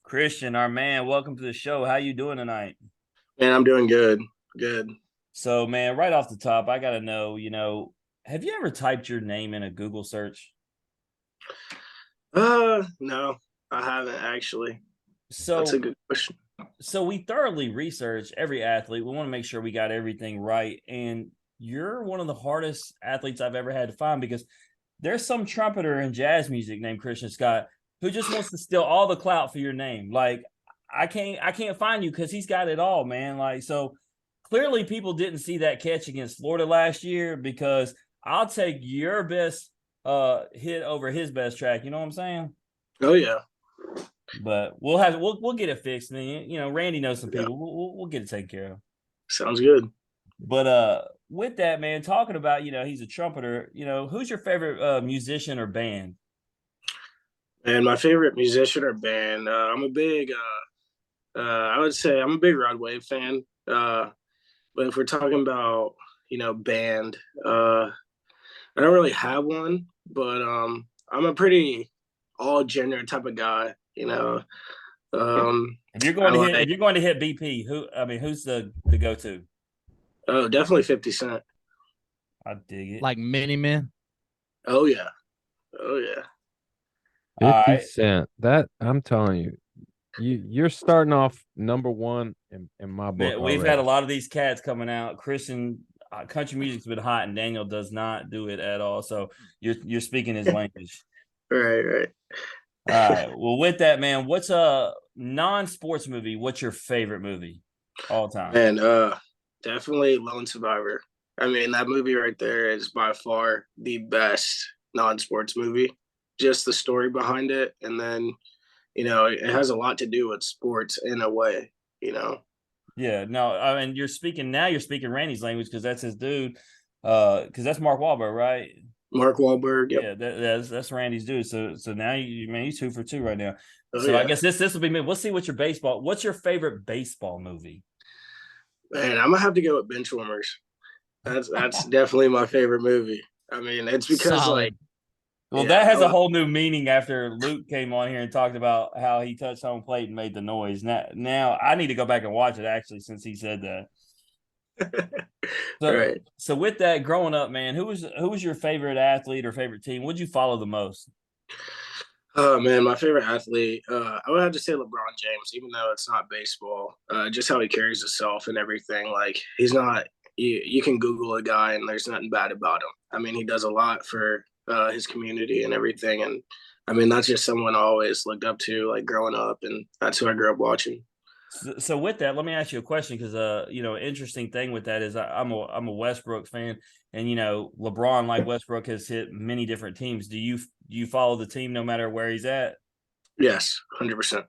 Christian, our man, welcome to the show. How you doing tonight? Man, I'm doing good. Good. So, man, right off the top, I gotta know, have you ever typed your name in a Google search? No, I haven't actually. That's a So, good question. so we thoroughly research every athlete. We want to make sure we got everything right. And you're one of the hardest athletes I've ever had to find because there's some trumpeter in jazz music named Christian Scott who just wants to steal all the clout for your name. Like I can't find you because he's got it all, man. Like so clearly people didn't see that catch against Florida last year because I'll take your best hit over his best track. You know what I'm saying? Oh yeah, But we'll get it fixed. And then, Randy knows some yeah. people. We'll get it taken care of. Sounds good. But with that, man, talking about, he's a trumpeter, who's your favorite musician or band? And my favorite musician or band, I would say I'm a big Rod Wave fan. But if we're talking about, band, I don't really have one, but I'm a pretty all genre type of guy. I If like, you're going to hit BP, who's the go to? oh, definitely 50 Cent. I dig it. Like Mini Men. Oh yeah, oh yeah. All 50 right. Cent. That I'm telling you, you're starting off number one in my book Man, we've had a already. lot of these cats coming out. Christian country music's been hot, and Daniel does not do it at all. So you're speaking his language. Right, right. All right. Well, with that, man, what's a non-sports movie? What's your favorite movie all time? And definitely Lone Survivor. I mean, that movie right there is by far the best non-sports movie. Just the story behind it, and then it has a lot to do with sports in a way. You know. Yeah, no, I mean you're speaking Randy's language because that's his dude. Because that's Mark Wahlberg, right? Mark Wahlberg. Yep. Yeah, that's Randy's dude. So now you man, he's 2 for 2 right now. Oh So I yeah. guess this will be me. We'll see what your baseball. What's your favorite baseball movie? Man, I'm gonna have to go with Benchwarmers. That's definitely my favorite movie. I mean, it's because like, Solid. Well, yeah, that has a whole new meaning after Luke came on here and talked about how he touched home plate and made the noise. Now I need to go back and watch it actually since he said that. So right. so with that, growing up, man, who was your favorite athlete or favorite team? Would you follow the most? Oh man, my favorite athlete, I would have to say LeBron James, even though it's not baseball. Just how he carries himself and everything. Like he's not. You can Google a guy and there's nothing bad about him. I mean, he does a lot for his community and everything. And I mean, that's just someone I always looked up to, like growing up, and that's who I grew up watching. So with that, let me ask you a question because interesting thing with that is I'm a Westbrook fan, and LeBron, like Westbrook, has hit many different teams. Do you follow the team no matter where he's at? Yes, 100%.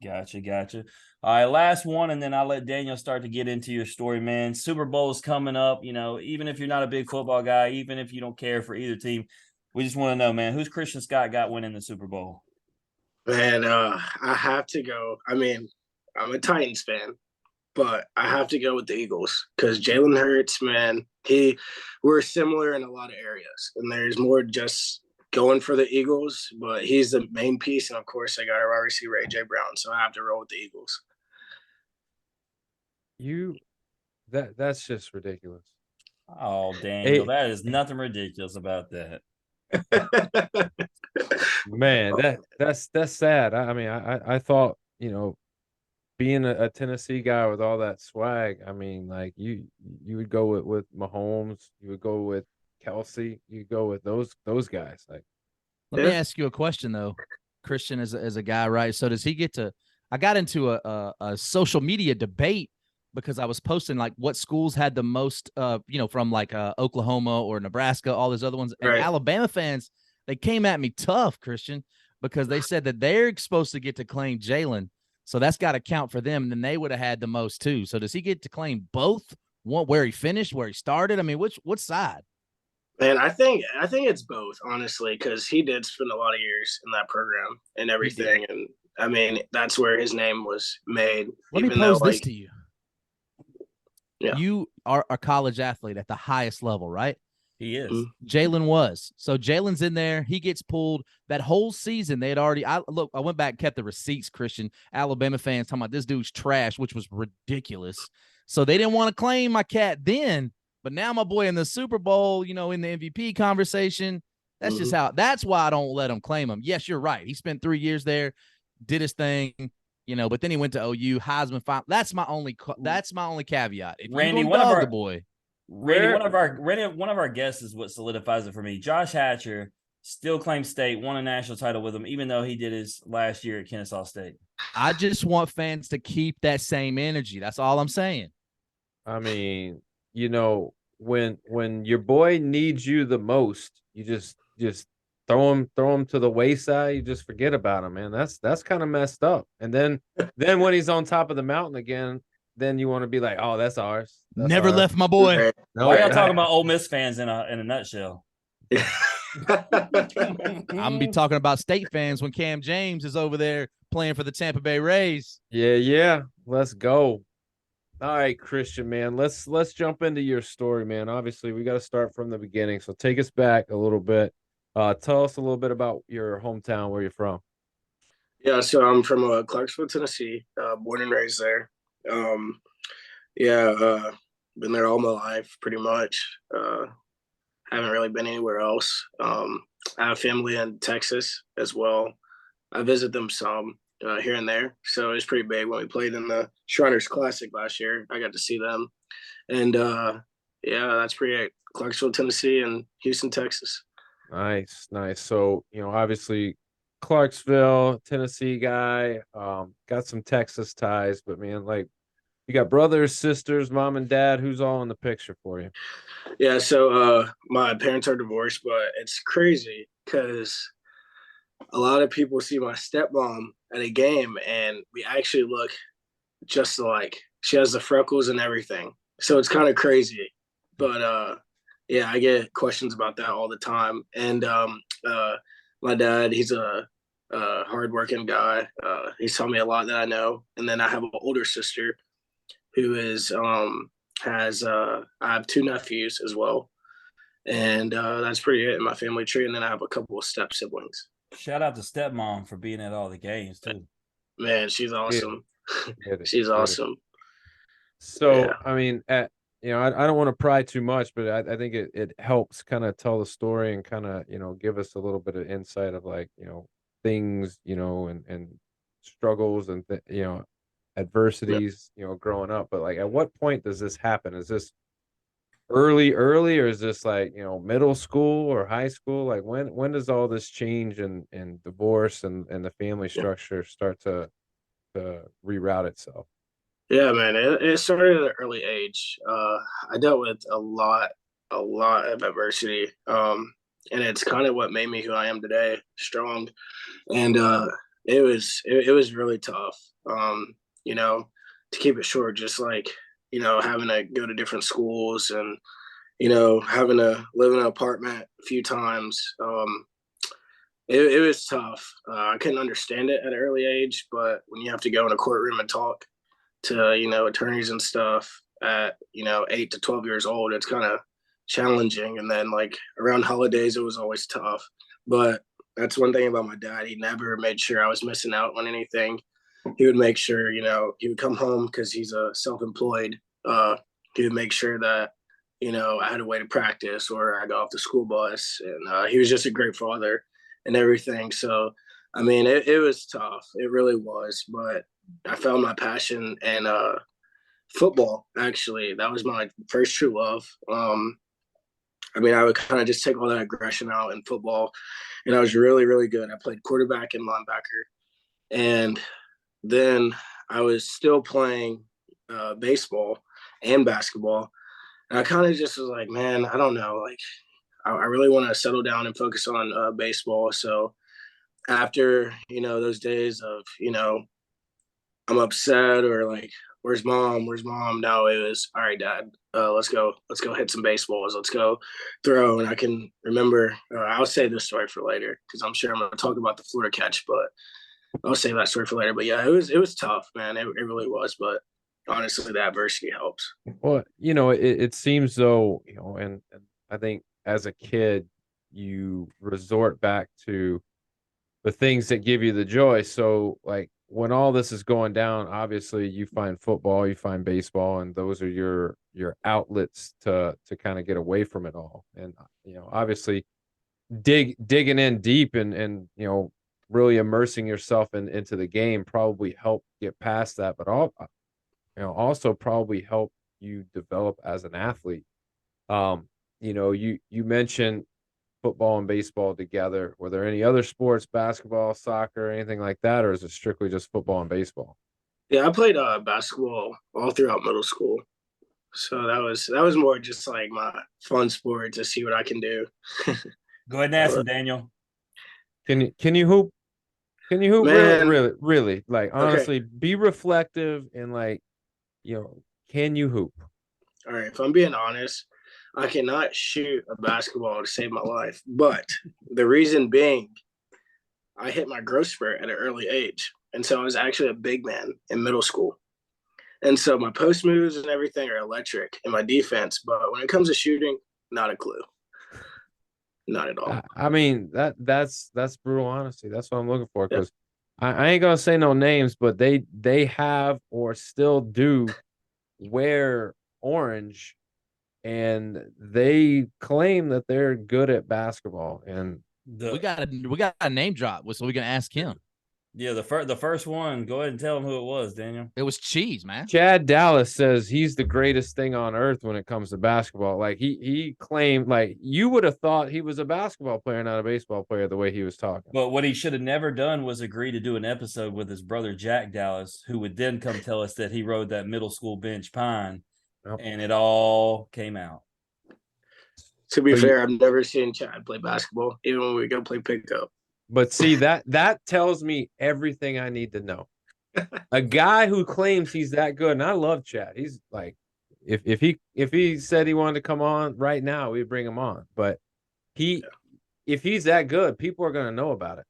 Gotcha. All right, last one, and then I'll let Daniel start to get into your story, man. Super Bowl is coming up. Even if you're not a big football guy, even if you don't care for either team, we just want to know, man, who's Christian Scott got winning the Super Bowl? Man, I have to go. I mean, I'm a Titans fan, but I have to go with the Eagles because Jalen Hurts, man, we're similar in a lot of areas, and there's more just going for the Eagles, but he's the main piece, and of course, I got a wide receiver AJ Brown, so I have to roll with the Eagles. You that's just ridiculous. Oh, Daniel, Hey, that is nothing ridiculous about that. man, that's sad. I mean, I thought, being a Tennessee guy with all that swag, I mean, like you would go with Mahomes, you would go with Kelsey, you go with those guys. Like, Let me Yeah, ask you a question though, Christian, as a guy, right? So does he get to? I got into a social media debate because I was posting like what schools had the most, from like Oklahoma or Nebraska, all those other ones, and right. Alabama fans they came at me tough, Christian, because they said that they're supposed to get to claim Jalen, so that's got to count for them, and then they would have had the most too. So does he get to claim both? One where he finished, where he started? I mean, what side? And I think it's both, honestly, because he did spend a lot of years in that program and He did. everything, and I mean that's where his name was made. Let me Even though, pose this like, to you. yeah, You are a college athlete at the highest level, right? He is. Mm-hmm. Jalen was. So Jalen's in there. He gets pulled that whole season. They had already. I went back and kept the receipts, Christian. Alabama fans talking about this dude's trash, which was ridiculous. So they didn't want to claim my cat then, but now my boy in the Super Bowl, in the MVP conversation. That's just how. That's why I don't let him claim him. Yes, you're right. He spent 3 years there, did his thing, but then he went to OU, Heisman final. That's my only caveat. If Randy, you're one gonna of dog our the boy. Randy, one of our guests is what solidifies it for me. Josh Hatcher still claims state, won a national title with him, even though he did his last year at Kennesaw State. I just want fans to keep that same energy. That's all I'm saying. I mean, when your boy needs you the most, you just throw him to the wayside. You just forget about him, man. That's kind of messed up. And then when he's on top of the mountain again, then you want to be like, oh, that's ours. That's Never ours. left my boy. No, Why y'all talking about Ole Miss fans in a nutshell? I'm gonna be talking about state fans when Cam James is over there playing for the Tampa Bay Rays. Yeah. Let's go. All right, Christian, man. Let's jump into your story, man. Obviously, we got to start from the beginning. So take us back a little bit. Tell us a little bit about your hometown, where you're from. Yeah, so I'm from Clarksville, Tennessee, born and raised there. Been there all my life, pretty much. Haven't really been anywhere else. I have family in Texas as well. I visit them some here and there. So it was pretty big when we played in the Shriners Classic last year. I got to see them. And that's pretty Clarksville, Tennessee, and Houston, Texas. Nice. So, obviously Clarksville, Tennessee guy, got some Texas ties, but man, like you got brothers, sisters, mom and dad, who's all in the picture for you? Yeah, so my parents are divorced, but it's crazy because a lot of people see my stepmom at a game and we actually look just alike. She has the freckles and everything. So it's kind of crazy. But I get questions about that all the time. And my dad, he's a hardworking guy. He's taught me a lot that I know. And then I have an older sister who I have 2 nephews as well. And that's pretty it in my family tree. And then I have a couple of step siblings. Shout out to stepmom for being at all the games too. Man, she's awesome. Get it, She's awesome. So, Yeah. I mean, I don't want to pry too much, but I think it helps kind of tell the story and kind of, give us a little bit of insight of like, things, and struggles and, adversities, growing up. But like, at what point does this happen? Is this early, or is this like, middle school or high school? Like when does all this change and divorce and the family structure start to reroute itself? Yeah, man, it started at an early age. I dealt with a lot of adversity. And it's kind of what made me who I am today, strong. And it was really tough. To keep it short, just like, having to go to different schools and, having to live in an apartment a few times. It was tough. I couldn't understand it at an early age, but when you have to go in a courtroom and talk to, attorneys and stuff at, 8 to 12 years old, it's kind of challenging. And then like around holidays, it was always tough. But that's one thing about my dad. He never made sure I was missing out on anything. He would make sure, he would come home because he's a self-employed. He would make sure that, I had a way to practice or I got off the school bus. And he was just a great father and everything. So, I mean, it was tough. It really was. But I found my passion in football, actually. That was my first true love. I would kind of just take all that aggression out in football. And I was really, really good. I played quarterback and linebacker. And then I was still playing baseball and basketball. And I kind of just was like, man, I don't know. Like, I really want to settle down and focus on baseball. So after, those days of, I'm upset or like, where's mom? No, it was, all right, dad, let's go hit some baseballs. Let's go throw. And I can remember, I'll save this story for later because I'm sure I'm going to talk about the Florida catch, but I'll save that story for later. But yeah, it was tough, man. It really was. But honestly, the adversity helps. Well, it seems though, and I think as a kid, you resort back to the things that give you the joy. So like when all this is going down, obviously you find football, you find baseball, and those are your outlets to kind of get away from it all. And obviously digging in deep and really immersing yourself into the game probably help get past that, but also probably help you develop as an athlete. You mentioned football and baseball together. Were there any other sports, basketball, soccer, anything like that, or is it strictly just football and baseball? Yeah, I played basketball all throughout middle school. So that was more just like my fun sport to see what I can do. Go ahead and ask him, Daniel. Can you hoop? Can you hoop Man, really? Like okay. honestly, be reflective and can you hoop? All right. If I'm being honest, I cannot shoot a basketball to save my life. But the reason being, I hit my growth spurt at an early age. And so I was actually a big man in middle school. And so my post moves and everything are electric in my defense. But when it comes to shooting, not a clue. Not at all. I mean that's brutal honesty. That's what I'm looking for Yeah. because I ain't gonna say no names, but they have or still do wear orange, and they claim that they're good at basketball. And We got a name drop, so we can ask him. Yeah, the first one. Go ahead and tell him who it was, Daniel. It was Cheese, man. Chad Dallas says he's the greatest thing on earth when it comes to basketball. Like he claimed, like you would have thought he was a basketball player, not a baseball player, the way he was talking. But what he should have never done was agree to do an episode with his brother Jack Dallas, who would then come tell us that he rode that middle school bench pine, and it all came out. To be fair, I've never seen Chad play basketball, even when we go play pickup. But see, that tells me everything I need to know. A guy who claims he's that good, and I love Chad. He's like, if he said he wanted to come on right now, we'd bring him on. But if he's that good, people are gonna know about it.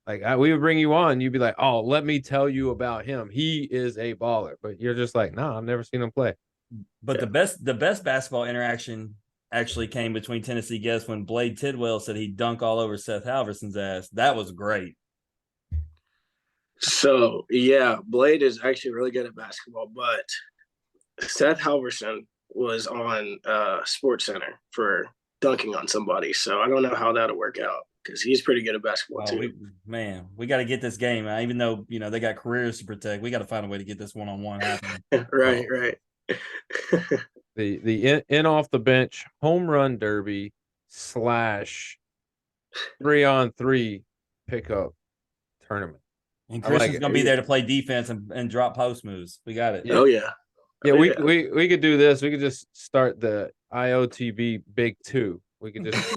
Like we would bring you on, you'd be like, oh, let me tell you about him. He is a baller. But you're just like, no, I've never seen him play. But the best basketball interaction actually came between Tennessee guests when Blade Tidwell said he'd dunk all over Seth Halverson's ass. That was great. So, yeah, Blade is actually really good at basketball, but Seth Halverson was on Sports Center for dunking on somebody. So I don't know how that'll work out because he's pretty good at basketball too. We got to get this game, even though, they got careers to protect. We got to find a way to get this one-on-one happening. Right. The in off the bench home run derby / 3-on-3 pickup tournament. And Christian's going to be there to play defense and drop post moves. We got it. Oh, yeah. We could do this. We could just start the IOTB Big Two. We could just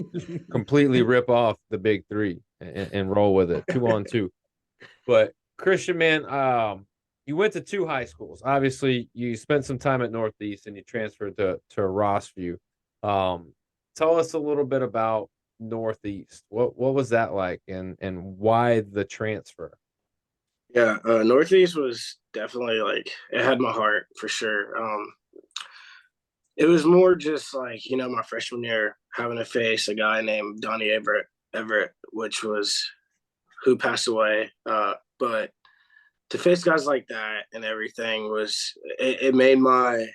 completely rip off the Big Three and roll with it 2-on-2. But Christian, man, you went to 2 high schools. Obviously, you spent some time at Northeast and you transferred to Rossview. Tell us a little bit about Northeast. What was that like, and why the transfer? Yeah, Northeast was definitely it had my heart for sure. It was more just my freshman year having to face a guy named Donnie Everett, which was who passed away. But to face guys like that and everything it made my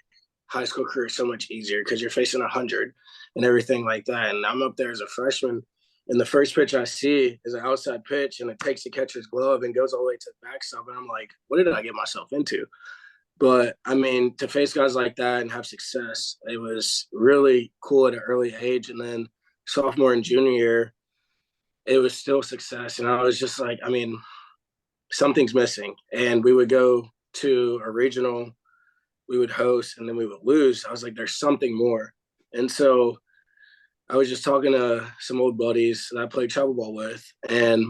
high school career so much easier because you're facing 100 and everything like that. And I'm up there as a freshman, and the first pitch I see is an outside pitch, and it takes the catcher's glove and goes all the way to the backstop. And I'm like, what did I get myself into? But, I mean, to face guys like that and have success, it was really cool at an early age. And then sophomore and junior year, it was still success. And I was just like, I mean, something's missing. And we would go to a regional, we would host, and then we would lose. I was like, there's something more. And so I was just talking to some old buddies that I played travel ball with, and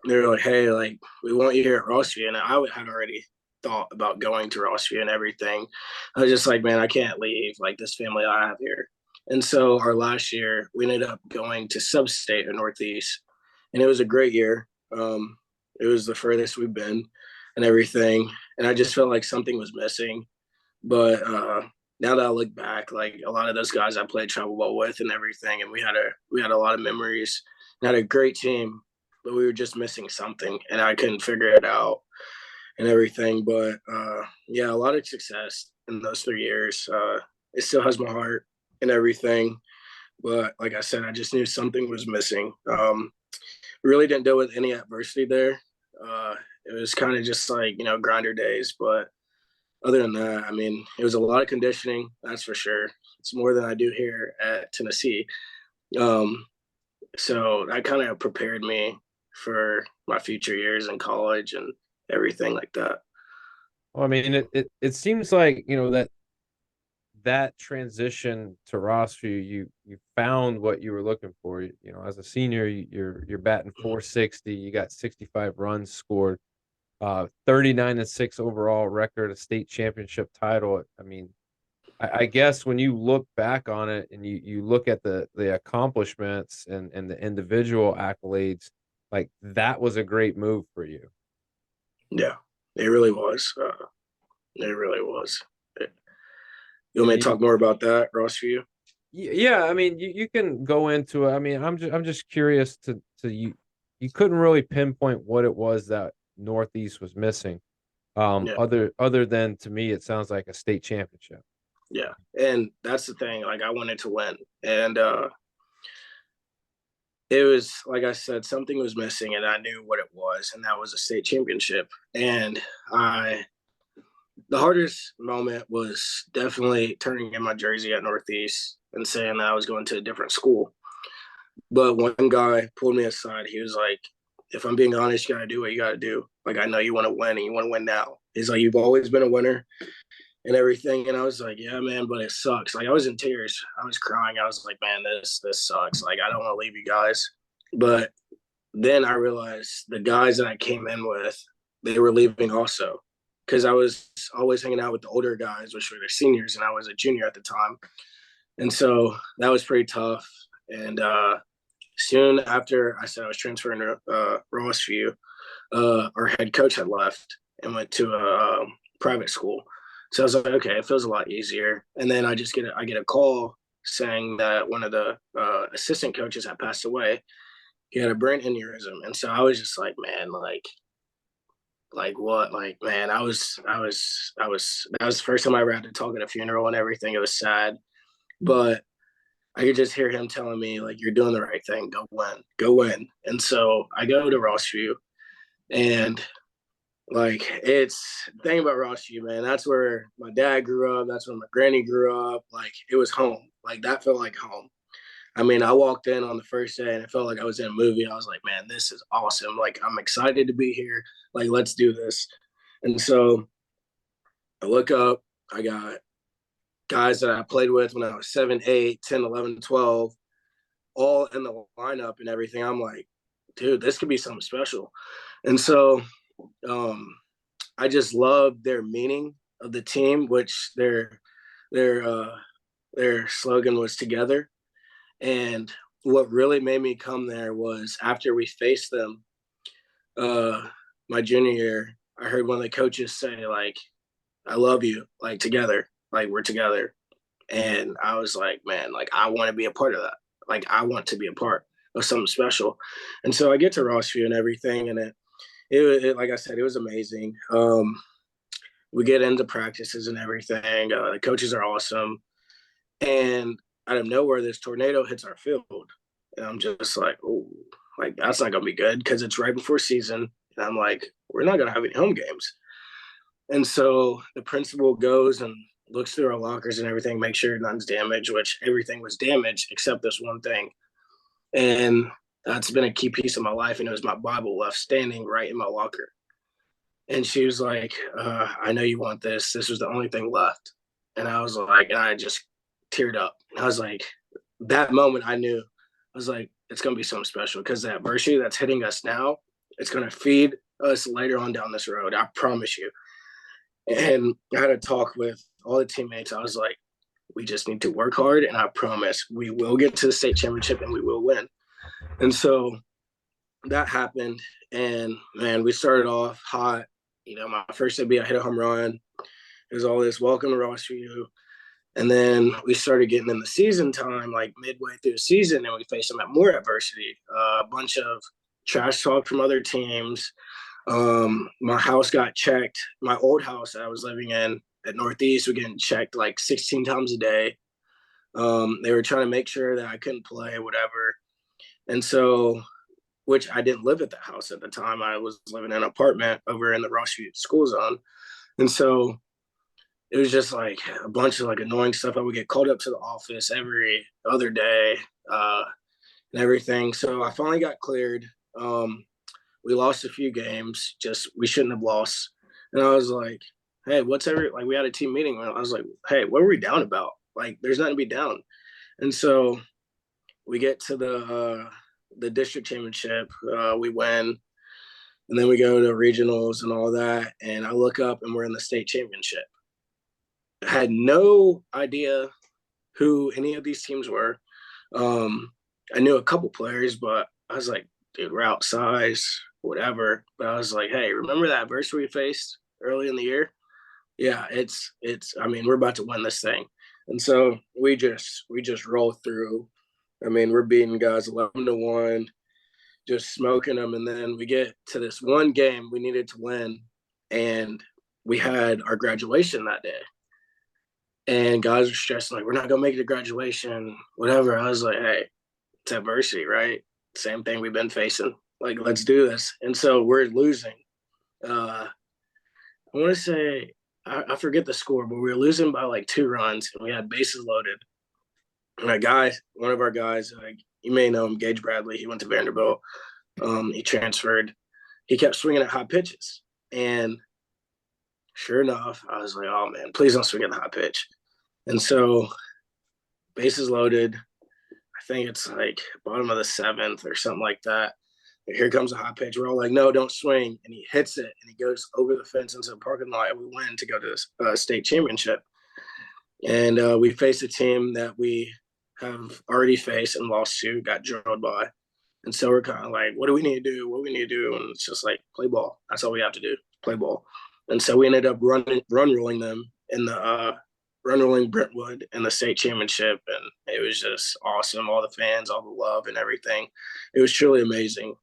they were like, hey, we want you here at Rossview. And I had already thought about going to Rossview and everything. I was just like, man, I can't leave this family I have here. And so our last year, we ended up going to Sub-State in Northeast, and it was a great year. It was the furthest we've been and everything. And I just felt like something was missing. But now that I look back, like a lot of those guys I played travel ball with and everything, and we had a lot of memories. We had a great team, but we were just missing something, and I couldn't figure it out and everything. But yeah, a lot of success in those 3 years. It still has my heart and everything. But like I said, I just knew something was missing. Really didn't deal with any adversity there. It was kind of just like, grinder days. But other than that, I mean, it was a lot of conditioning, that's for sure. It's more than I do here at Tennessee. Um, so that kind of prepared me for my future years in college and everything like that. Well, I mean, it seems like, that transition to Rossview, you found what you were looking for. As a senior, you're batting 460, you got 65 runs scored, 39-6 overall record, a state championship title. I mean, I guess when you look back on it and you look at the accomplishments and the individual accolades, like that was a great move for you. Yeah, it really was. It really was. You want me to talk more about that, Ross, for you? Yeah, I mean, you can go into it. I mean, I'm just curious to you couldn't really pinpoint what it was that Northeast was missing. Yeah. Other than, to me, it sounds like a state championship. Yeah. And that's the thing. Like, I wanted to win. And it was, like I said, something was missing, and I knew what it was, and that was a state championship. And the hardest moment was definitely turning in my jersey at Northeast and saying that I was going to a different school. But one guy pulled me aside. He was like, if I'm being honest, you got to do what you got to do. Like, I know you want to win and you want to win now. He's like, you've always been a winner and everything. And I was like, yeah, man, but it sucks. Like, I was in tears. I was crying. I was like, man, this sucks. Like, I don't want to leave you guys. But then I realized the guys that I came in with, they were leaving also. Because I was always hanging out with the older guys, which were the seniors, and I was a junior at the time. And so that was pretty tough. And soon after I said I was transferring to Rossview, our head coach had left and went to a private school. So I was like, okay, it feels a lot easier. And then I get a call saying that one of the assistant coaches had passed away. He had a brain aneurysm, and so I was just like, man, like what? Like, man, I was that was the first time I ever had to talk at a funeral and everything. It was sad, but I could just hear him telling me, like, you're doing the right thing. Go win. Go win. And so I go to Rossview, and like, it's the thing about Rossview, man. That's where my dad grew up. That's where my granny grew up. Like, it was home. Like, that felt like home. I mean, I walked in on the first day and it felt like I was in a movie. I was like, man, this is awesome. Like, I'm excited to be here. Like, let's do this. And so I look up, I got guys that I played with when I was 7, 8, 10, 11, 12, all in the lineup and everything. I'm like, dude, this could be something special. And so I just love their meaning of the team, which their slogan was together. And what really made me come there was after we faced them, my junior year, I heard one of the coaches say, like, I love you, like, together, like, we're together. And I was like, man, like, I want to be a part of that. Like, I want to be a part of something special. And so I get to Rossview and everything, and it like I said, it was amazing. We get into practices and everything. The coaches are awesome. And out of nowhere, this tornado hits our field. And I'm just like, oh, like, that's not going to be good because it's right before season. And I'm like, we're not going to have any home games. And so the principal goes and looks through our lockers and everything, make sure none's damaged, which everything was damaged except this one thing. And that's been a key piece of my life. And it was my Bible left standing right in my locker. And she was like, I know you want this. This was the only thing left. And I was like, and I just teared up. I was like, that moment I knew, I was like, it's going to be something special because the adversity that's hitting us now, it's going to feed us later on down this road. I promise you. And I had a talk with all the teammates. I was like, we just need to work hard. And I promise we will get to the state championship and we will win. And so that happened. And man, we started off hot. My first debut, I hit a home run. It was all this welcome to Rossview. And then we started getting in the season time, like midway through the season, and we faced them at more adversity. A bunch of trash talk from other teams. My house got checked. My old house that I was living in at Northeast was getting checked like 16 times a day. They were trying to make sure that I couldn't play, whatever. And so, which I didn't live at the house at the time. I was living in an apartment over in the Rossview school zone. And so it was just like a bunch of like annoying stuff. I would get called up to the office every other day and everything. So I finally got cleared. We lost a few games, just we shouldn't have lost. And I was like, hey, like we had a team meeting and I was like, hey, what are we down about? Like there's nothing to be down. And so we get to the district championship, we win, and then we go to regionals and all that. And I look up and we're in the state championship. I had no idea who any of these teams were. I knew a couple players, but I was like, dude, we're outsized, whatever. But I was like, hey, remember that adversity we faced early in the year? Yeah, it's. I mean, we're about to win this thing, and so we just roll through. I mean, we're beating guys 11-1, just smoking them, and then we get to this one game we needed to win, and we had our graduation that day. And guys were stressing, like, we're not going to make it to graduation, whatever. I was like, hey, it's adversity, right? Same thing we've been facing. Like, let's do this. And so we're losing. I want to say, I forget the score, but we were losing by like 2 runs, and we had bases loaded. And one of our guys, you may know him, Gage Bradley, he went to Vanderbilt. He transferred. He kept swinging at high pitches. And sure enough, I was like, oh, man, please don't swing at the high pitch. And so bases loaded. I think it's like bottom of the 7th or something like that. And here comes a high pitch. We're all like, no, don't swing. And he hits it, and he goes over the fence into the parking lot, and we win to go to the state championship. And we faced a team that we have already faced and lost to, got drilled by. And so we're kind of like, what do we need to do? What do we need to do? And it's just like, play ball. That's all we have to do, play ball. And so we ended up run rolling them in the run rolling Brentwood in the state championship. And it was just awesome. All the fans, all the love and everything. It was truly amazing.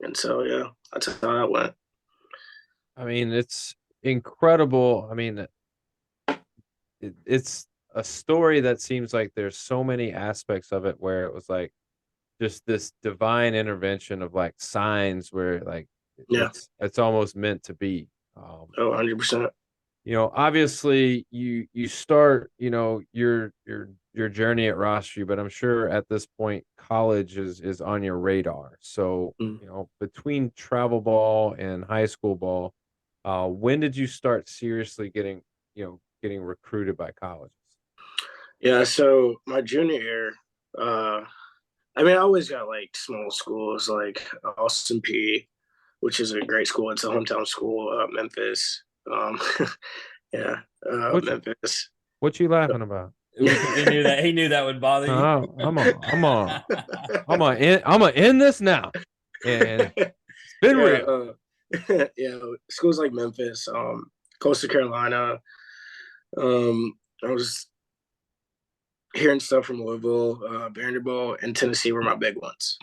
And so, yeah, that's how that went. I mean, it's incredible. I mean, it's a story that seems like there's so many aspects of it where it was like just this divine intervention of like signs where like it's almost meant to be. 100%. You know, obviously you start, you know, your journey at Rossview, but I'm sure at this point college is on your radar. So, you know, between travel ball and high school ball, when did you start seriously getting recruited by colleges? Yeah, so my junior year, I mean, I always got like small schools like Austin P, which is a great school. It's a hometown school, Memphis. Yeah, Memphis. What you laughing about? He knew that would bother you. I'm gonna end this now. And it's been real. Yeah, schools like Memphis, Coastal Carolina. I was hearing stuff from Louisville, Vanderbilt, and Tennessee were my big ones.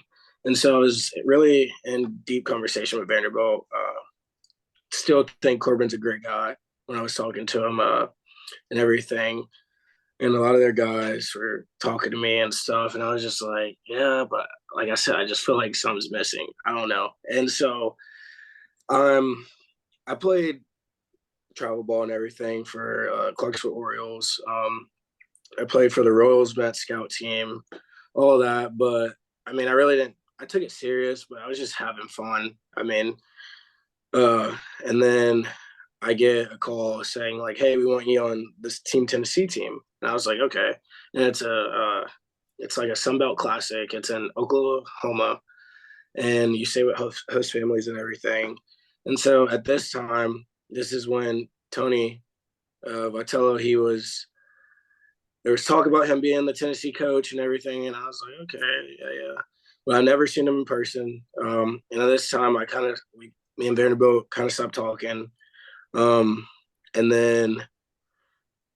And so I was really in deep conversation with Vanderbilt. Still think Corbin's a great guy when I was talking to him and everything. And a lot of their guys were talking to me and stuff. And I was just like, yeah, but like I said, I just feel like something's missing. I don't know. And so I played travel ball and everything for Clarksville Orioles. I played for the Royals Met Scout team, all that. But I mean, I really didn't. I took it serious, but I was just having fun. I mean, and then I get a call saying like, "Hey, we want you on this Team Tennessee team." And I was like, "Okay." And it's like a Sunbelt Classic. It's in Oklahoma, and you stay with host families and everything. And so at this time, this is when Tony Vitello, there was talk about him being the Tennessee coach and everything. And I was like, okay, yeah. But I never seen him in person. And at this time, me and Vanderbilt kind of stopped talking. And then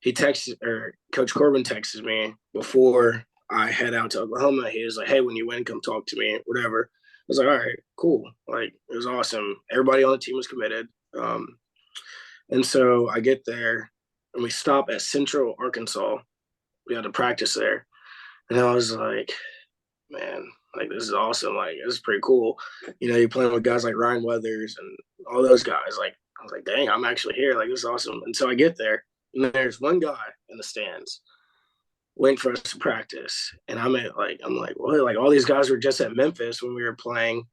he texted, or Coach Corbin texted me before I head out to Oklahoma. He was like, "Hey, when you win, come talk to me, whatever." I was like, "All right, cool." Like, it was awesome. Everybody on the team was committed. And so I get there and we stop at Central Arkansas. We had to practice there. And I was like, man, like, this is awesome. Like, this is pretty cool. You know, you're playing with guys like Ryan Weathers and all those guys. Like, I was like, dang, I'm actually here. Like, this is awesome. And so I get there and there's one guy in the stands waiting for us to practice. And I'm like, well, like, all these guys were just at Memphis when we were playing,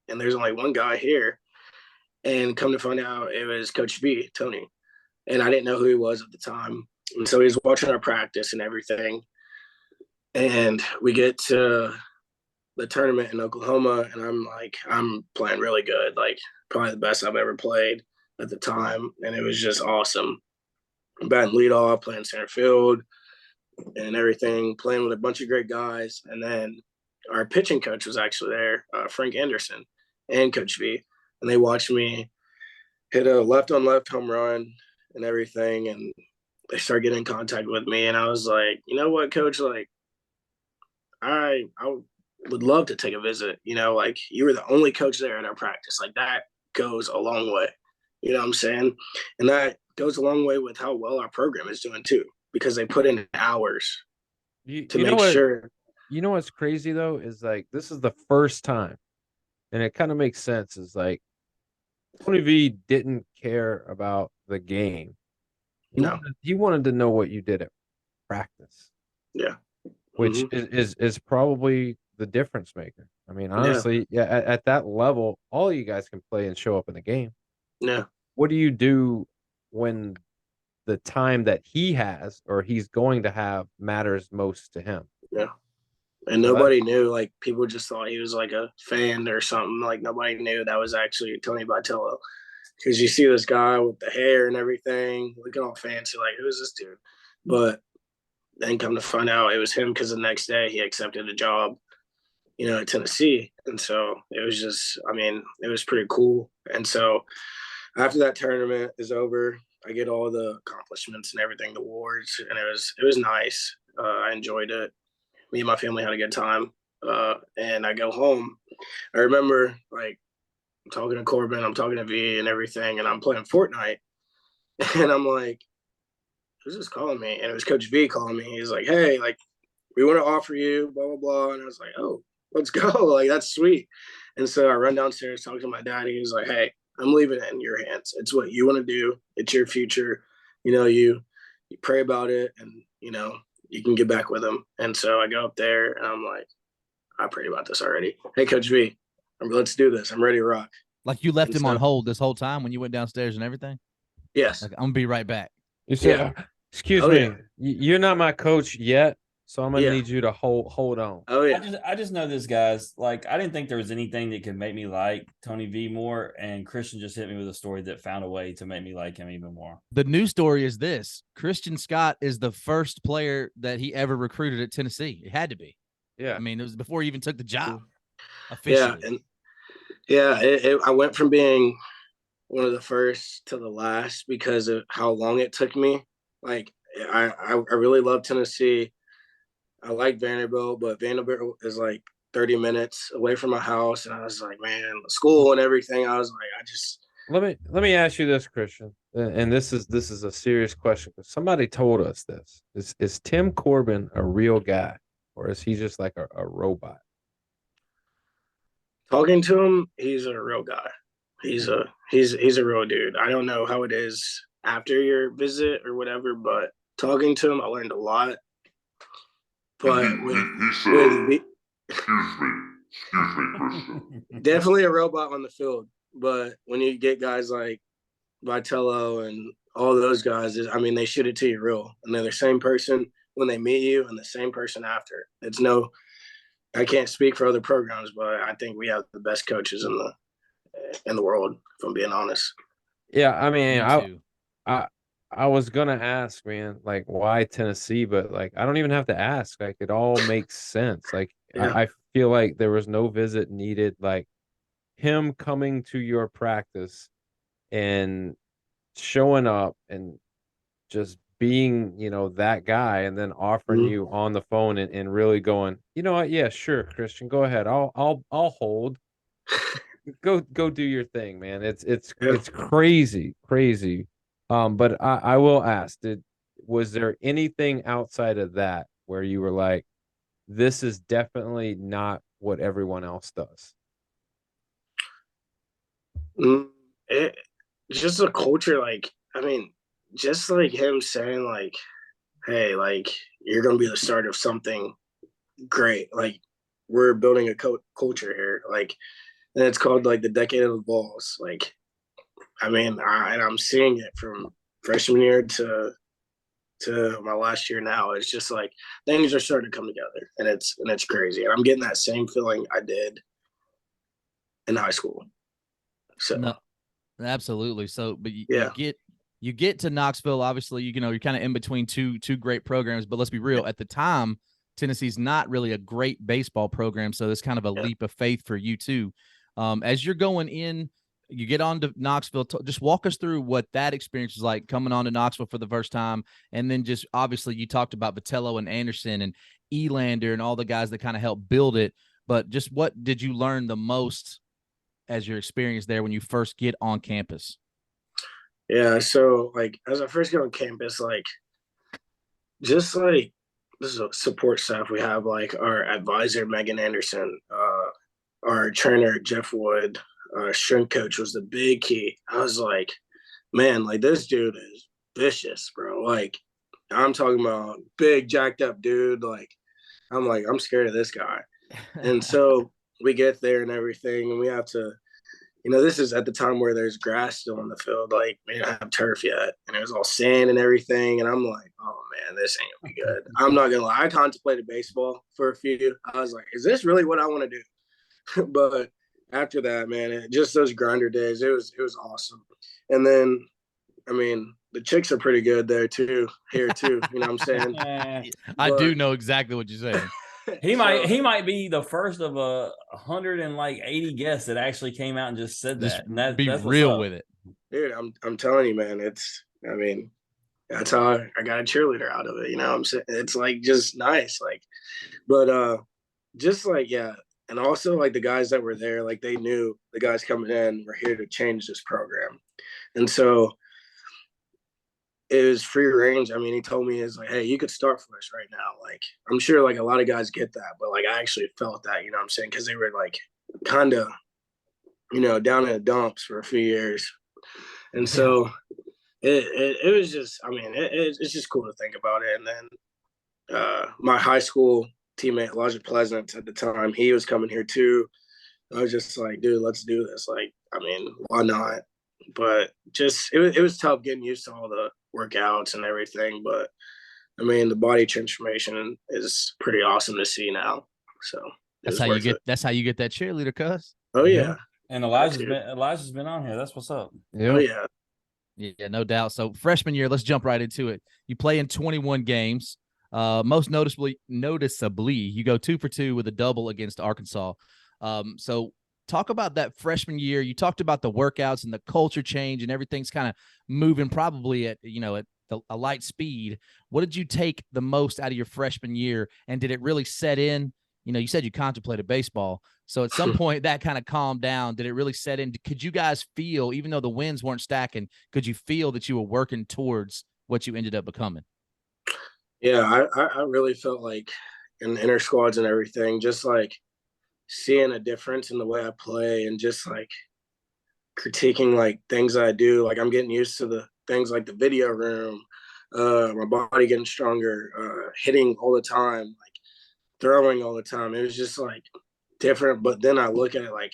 and there's only one guy here. And come to find out, it was Coach V, Tony. And I didn't know who he was at the time. And so he was watching our practice and everything. And we get to the tournament in Oklahoma, and I'm playing really good, like probably the best I've ever played at the time. And it was just awesome. I'm batting leadoff, playing center field and everything, playing with a bunch of great guys. And then our pitching coach was actually there, Frank Anderson, and Coach V. And they watched me hit a left-on-left home run and everything. And they started getting in contact with me. And I was like, you know what, Coach? Like, I would love to take a visit. You know, like, you were the only coach there at our practice. Like, that goes a long way. You know what I'm saying? And that goes a long way with how well our program is doing too, because they put in hours to make sure. You know what's crazy though is, like, this is the first time, and it kind of makes sense. Is like Tony V didn't care about the game. He wanted to know what you did at practice. Yeah. Which is probably the difference maker. I mean, honestly, at that level, all you guys can play and show up in the game. Yeah. What do you do when the time that he has or he's going to have matters most to him? Yeah. And nobody knew. Like, people just thought he was like a fan or something. Like, nobody knew that was actually Tony Vitello. Because you see this guy with the hair and everything, looking all fancy, like, who is this dude? But then come to find out it was him, because the next day he accepted a job, you know, at Tennessee. And so it was just, I mean, it was pretty cool. And so after that tournament is over, I get all the accomplishments and everything, the awards, and it was nice. I enjoyed it. Me and my family had a good time. And I go home. I remember, like, I'm talking to Corbin, I'm talking to V and everything, and I'm playing Fortnite. And I'm like, who's this calling me? And it was Coach V calling me. He's like, hey, like, we want to offer you, blah, blah, blah. And I was like, oh, let's go. Like, that's sweet. And so I run downstairs, talk to my dad. He's like, hey, I'm leaving it in your hands. It's what you want to do. It's your future. You know, you pray about it, and, you know, you can get back with him. And so I go up there and I'm like, I prayed about this already. Hey, Coach V, let's do this. I'm ready to rock. Like, you left him on hold this whole time when you went downstairs and everything? Yes. Like, I'm going to be right back. You said, excuse me, you're not my coach yet, so I'm gonna need you to hold on. Oh yeah. I just know this, guys. Like, I didn't think there was anything that could make me like Tony V more, and Christian just hit me with a story that found a way to make me like him even more. The new story is this: Christian Scott is the first player that he ever recruited at Tennessee. It had to be. Yeah. I mean, it was before he even took the job officially. Yeah, and I went from being one of the first to the last because of how long it took me. Like, I really love Tennessee. I like Vanderbilt, but Vanderbilt is like 30 minutes away from my house. And I was like, man, school and everything. I was like, let me ask you this, Christian. And this is a serious question, because somebody told us this. Is Tim Corbin a real guy, or is he just like a robot? Talking to him, he's a real guy. He's a real dude. I don't know how it is after your visit or whatever, but talking to him, I learned a lot. But definitely a robot on the field. But when you get guys like Vitello and all those guys, I mean, they shoot it to you real, and they're the same person when they meet you and the same person after. I can't speak for other programs, but I think we have the best coaches in the world, if I'm being honest. Yeah, I mean, I was gonna ask, man, like, why Tennessee, but like, I don't even have to ask. Like, it all makes sense. Like, I feel like there was no visit needed. Like, him coming to your practice and showing up and just being, you know, that guy and then offering Mhm. you on the phone and really going, you know what? Yeah, sure, Christian, go ahead. I'll hold. Go do your thing, man. Yeah. It's crazy, crazy. But I will ask, was there anything outside of that where you were like, this is definitely not what everyone else does? Mm, it just a culture, like, I mean, just like him saying, like, hey, like, you're gonna be the start of something great. Like, we're building a culture here. Like, and it's called like the decade of the Vols. Like, I mean, and I'm seeing it from freshman year to my last year now. It's just like things are starting to come together, and it's crazy. And I'm getting that same feeling I did in high school. So No, absolutely. So, but yeah, you get to Knoxville. Obviously, you know you're kind of in between two great programs. But let's be real. At the time, Tennessee's not really a great baseball program, so it's kind of a yeah. leap of faith for you too. As you're going in, you get on to Knoxville. Just walk us through what that experience was like coming on to Knoxville for the first time, and then just obviously you talked about Vitello and Anderson and Elander and all the guys that kind of helped build it. But just what did you learn the most as your experience there when you first get on campus? Yeah, so like as I first get on campus, like just like this is a support staff we have, like our advisor Megan Anderson, our trainer Jeff Wood, strength coach was the big key. I was like, man, like this dude is vicious, bro. Like I'm talking about big jacked up dude. Like I'm scared of this guy. And so we get there and everything, and we have to, this is at the time where there's grass still on the field. Like, we didn't have turf yet, and it was all sand and everything. And I'm like, oh man, this ain't gonna be good. I'm not gonna lie. I contemplated baseball for a few. I was like, is this really what I want to do? But after that, man, just those grinder days, it was awesome. And then, I mean, the chicks are pretty good there too, here too. You know what I'm saying? I do But know exactly what you're saying. He might so, he might be the first of 180 guests that actually came out and just said Just that. And be that's what's real up. with it. dude, I'm telling you, man, I mean, that's how I got a cheerleader out of it. You know what I'm saying? It's like just nice. Like, but just like, yeah. And also like the guys that were there, like they knew the guys coming in were here to change this program. And so it was free range. I mean, he told me is like, hey, you could start for us right now. Like, I'm sure like a lot of guys get that, but like I actually felt that, you know what I'm saying? Because they were like kind of, down in the dumps for a few years. And so it was just, I mean, it's just cool to think about it. And then my high school teammate, Elijah Pleasant at the time, he was coming here too. I was just like, dude, let's do this. Like, I mean, why not? But just it was tough getting used to all the workouts and everything. But I mean, the body transformation is pretty awesome to see now. So it was worth it. That's how you get that cheerleader, cuz. Oh yeah. And Got to. Elijah's been on here. That's what's up. Oh Yeah. yeah. Yeah, no doubt. So freshman year, let's jump right into it. You play in 21 games. Most noticeably, you go 2 for 2 with a double against Arkansas. So talk about that freshman year. You talked about the workouts and the culture change, and everything's kind of moving probably at a light speed. What did you take the most out of your freshman year, and did it really set in? You said you contemplated baseball. So at some point that kind of calmed down. Did it really set in? Could you guys feel, even though the winds weren't stacking, could you feel that you were working towards what you ended up becoming? Yeah, I really felt like in the inner squads and everything, just like seeing a difference in the way I play and just like critiquing like things I do. Like I'm getting used to the things like the video room, my body getting stronger, hitting all the time, like throwing all the time. It was just like different. But then I look at it like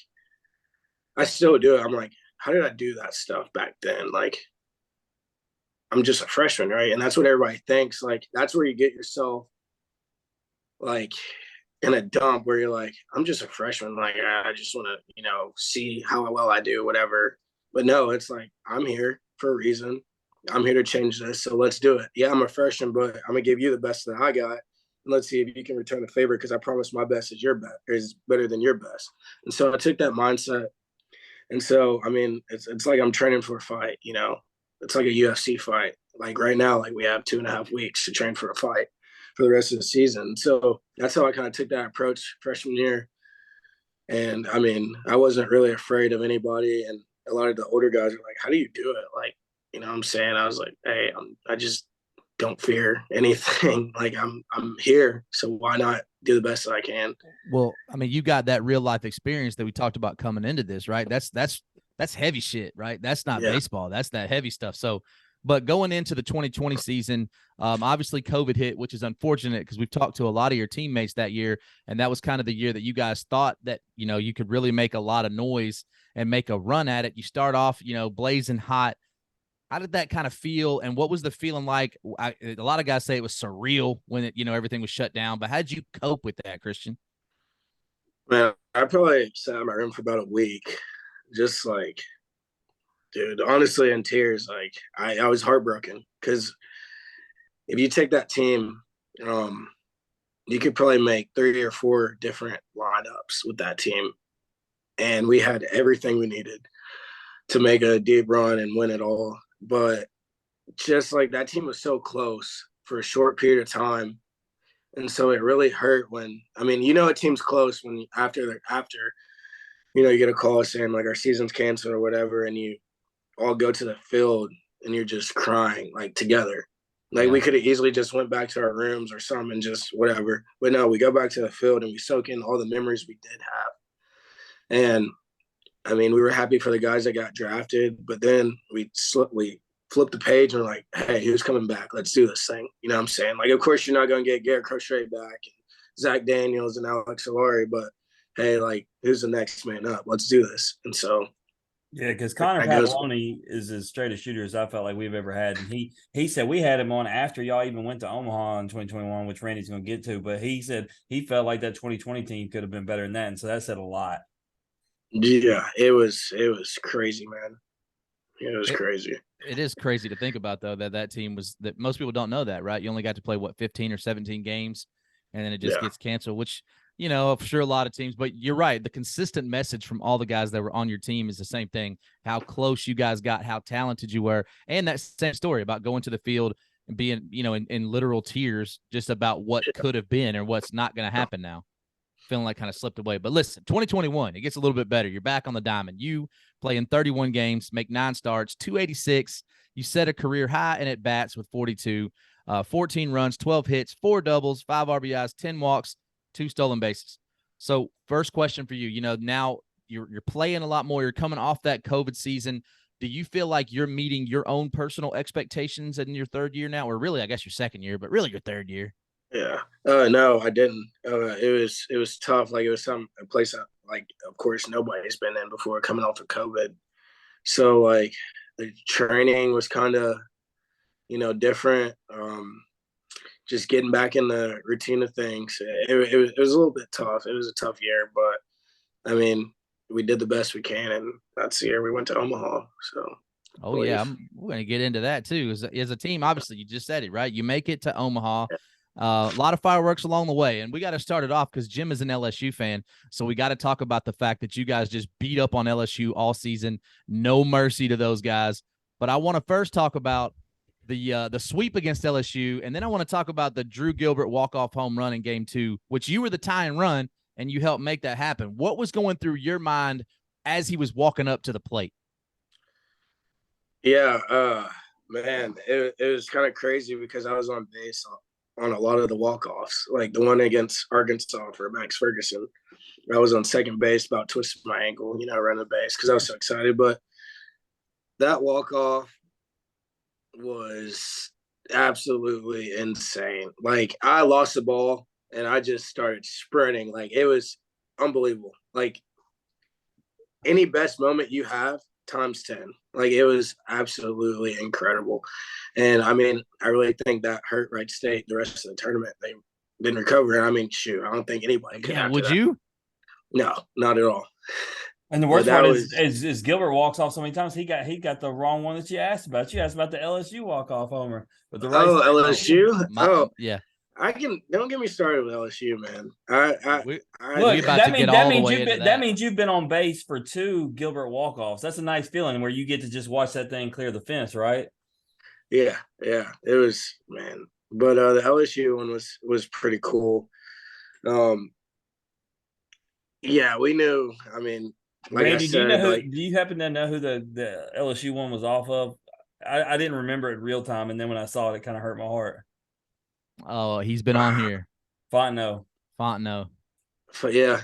I still do it. I'm like, how did I do that stuff back then? Like I'm just a freshman, right? And that's what everybody thinks. Like that's where you get yourself like in a dump where you're like, I'm just a freshman. Like I just want to, see how well I do, whatever. But no, it's like I'm here for a reason. I'm here to change this, so let's do it. Yeah, I'm a freshman, but I'm gonna give you the best that I got, and let's see if you can return the favor because I promise my best is your best is better than your best. And so I took that mindset, and so I mean, it's like I'm training for a fight. It's like a UFC fight, like right now, like we have 2.5 weeks to train for a fight for the rest of the season. So that's how I kind of took that approach freshman year. And I mean, I wasn't really afraid of anybody. And a lot of the older guys are like, how do you do it? Like, you know what I'm saying? I was like, hey, I just don't fear anything. Like I'm here. So why not do the best that I can? Well, I mean, you got that real life experience that we talked about coming into this, right? That's heavy shit, right? That's not Yeah. baseball. That's that heavy stuff. So, but going into the 2020 season, obviously COVID hit, which is unfortunate because we've talked to a lot of your teammates that year, and that was kind of the year that you guys thought that, you know, you could really make a lot of noise and make a run at it. You start off, you know, blazing hot. How did that kind of feel, and what was the feeling like? A lot of guys say it was surreal when it, you know, everything was shut down, but how did you cope with that, Christian? Man, I probably sat in my room for about a week, just like, dude, honestly, in tears. Like, I was heartbroken because if you take that team, you could probably make 3 or 4 different lineups with that team. And we had everything we needed to make a deep run and win it all. But just like that team was so close for a short period of time. And so it really hurt when, I mean, you know, a team's close when after, you know, you get a call saying like our season's canceled or whatever, and you all go to the field and you're just crying like together. Like we could have easily just went back to our rooms or something and just whatever. But no, we go back to the field and we soak in all the memories we did have. And I mean, we were happy for the guys that got drafted, but then we flipped the page and we're like, hey, who's coming back? Let's do this thing. You know what I'm saying? Like, of course, you're not going to get Garrett Crochet back and Zach Daniels and Alex Solari, but hey, like, who's the next man up? Let's do this. And so, yeah, because Connor Pavolony is as straight a shooter as I felt like we've ever had. And he said we had him on after y'all even went to Omaha in 2021, which Randy's going to get to. But he said he felt like that 2020 team could have been better than that. And so that said a lot. Yeah, it was crazy, man. It was crazy. It is crazy to think about, though, that team was that most people don't know that, right? You only got to play, what, 15 or 17 games, and then it just gets canceled, which, you know, for sure a lot of teams. But you're right. The consistent message from all the guys that were on your team is the same thing, how close you guys got, how talented you were, and that same story about going to the field and being, you know, in literal tears just about what could have been or what's not going to happen now. Feeling like kind of slipped away. But listen, 2021, it gets a little bit better. You're back on the diamond. You play in 31 games, make 9 starts, 286. You set a career high in at bats with 42, 14 runs, 12 hits, 4 doubles, 5 RBIs, 10 walks, 2 stolen bases. So first question for you, you know, now you're playing a lot more. You're coming off that COVID season. Do you feel like you're meeting your own personal expectations in your third year now? Or really, I guess your second year, but really your third year? Yeah. No, I didn't. It was tough. Like it was a place that, like, of course, nobody's been in before coming off of COVID. So like the training was kind of, you know, different. Just getting back in the routine of things. It was a little bit tough. It was a tough year, but I mean, we did the best we can, and that's the year we went to Omaha. So. Oh, yeah, we're going to get into that, too. As a team, obviously, you just said it, right? You make it to Omaha. A lot of fireworks along the way, and we got to start it off because Jim is an LSU fan, so we got to talk about the fact that you guys just beat up on LSU all season. No mercy to those guys. But I want to first talk about the sweep against LSU, and then I want to talk about the Drew Gilbert walk-off home run in Game 2, which you were the tie and run, and you helped make that happen. What was going through your mind as he was walking up to the plate? Yeah, man, it was kind of crazy because I was on base on a lot of the walk-offs, like the one against Arkansas for Max Ferguson. I was on second base, about twisted my ankle, you know, running the base because I was so excited. But that walk-off was absolutely insane. Like I lost the ball and I just started sprinting. Like it was unbelievable. Like any best moment you have times 10. Like it was absolutely incredible. And I mean, I really think that hurt Wright State the rest of the tournament. They didn't recover. And I mean, shoot, I don't think anybody could. Yeah, would you? No, not at all. And the worst part is Gilbert walks off so many times. He got the wrong one that you asked about. You asked about the LSU walk-off homer. But the right LSU? Yeah. Don't get me started with LSU, man. Look, that means you've been on base for 2 Gilbert walk-offs. That's a nice feeling where you get to just watch that thing clear the fence, right? Yeah, yeah, it was, man. But the LSU one was pretty cool. Um, yeah, we knew. I mean, like I Randy, do you know said, who? like Do you happen to know who the LSU one was off of? I didn't remember it real time, and then when I saw it, it kind of hurt my heart. Oh, he's been on here. Fontenot. Fontenot. but yeah,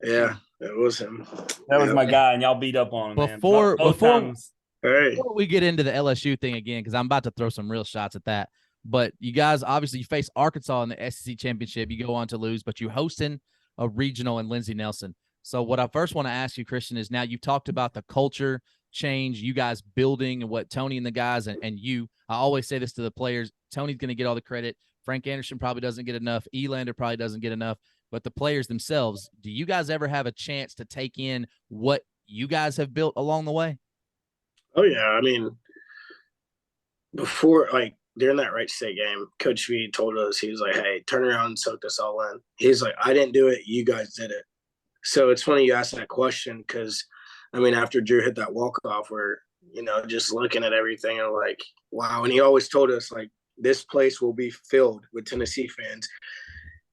yeah, it was him. That was Yeah. my guy, and y'all beat up on him, man. Before Both before times. Hey, before we get into the LSU thing again, because I'm about to throw some real shots at that. But you guys obviously you face Arkansas in the SEC championship. You go on to lose, but you're hosting a regional in Lindsey Nelson. So what I first want to ask you, Christian, is now you've talked about the culture change, you guys building and what Tony and the guys and you. I always say this to the players. Tony's going to get all the credit. Frank Anderson probably doesn't get enough. Elander probably doesn't get enough. But the players themselves, do you guys ever have a chance to take in what you guys have built along the way? oh yeah, I mean, before like during that Wright State game, Coach V told us he was like, "Hey, turn around and soak this all in." He's like, "I didn't do it, you guys did it." So it's funny you asked that question because, I mean, after Drew hit that walk off, we're just looking at everything and like, wow. And he always told us like, this place will be filled with Tennessee fans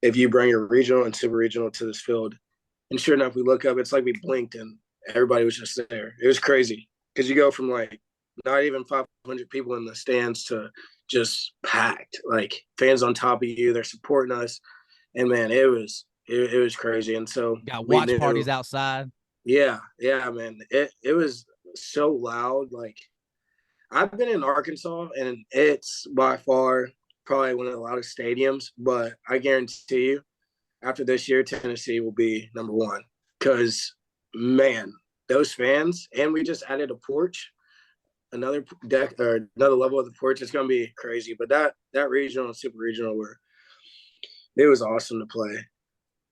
if you bring your regional and super regional to this field. And sure enough, we look up, it's like we blinked and everybody was just there. It was crazy because you go from like not even 500 people in the stands to just packed, like fans on top of you. They're supporting us, and man, it was crazy. And so Got we watch knew, parties outside. yeah, yeah, man, it was so loud. Like I've been in Arkansas, and it's by far probably one of the loudest stadiums. But I guarantee you, after this year, Tennessee will be number one because, man, those fans, and we just added a porch, another deck or another level of the porch. It's going to be crazy. But that regional and super regional it was awesome to play.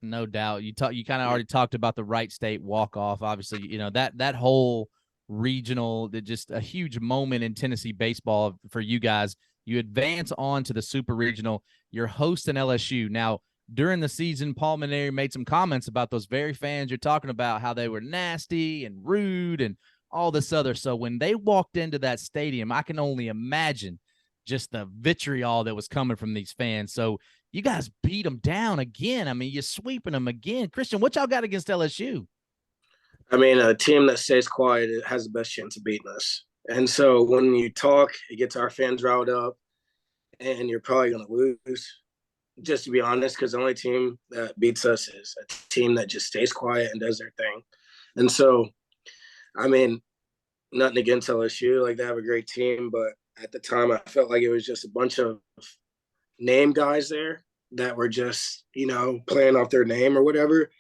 No doubt. You kind of already talked about the Wright State walk off. Obviously, that whole regional, that just a huge moment in Tennessee baseball for you guys. You advance on to the super regional. You're hosting LSU. Now, during the season, Paul Maneri made some comments about those very fans you're talking about, how they were nasty and rude and all this other. So when they walked into that stadium, I can only imagine just the vitriol that was coming from these fans. So you guys beat them down again. I mean, you're sweeping them again. Christian, what y'all got against LSU? I mean, a team that stays quiet has the best chance of beating us. And so when you talk, it gets our fans riled up, and you're probably going to lose. Just to be honest, because the only team that beats us is a team that just stays quiet and does their thing. And so, I mean, nothing against LSU, like they have a great team, but at the time I felt like it was just a bunch of name guys there that were just, playing off their name or whatever.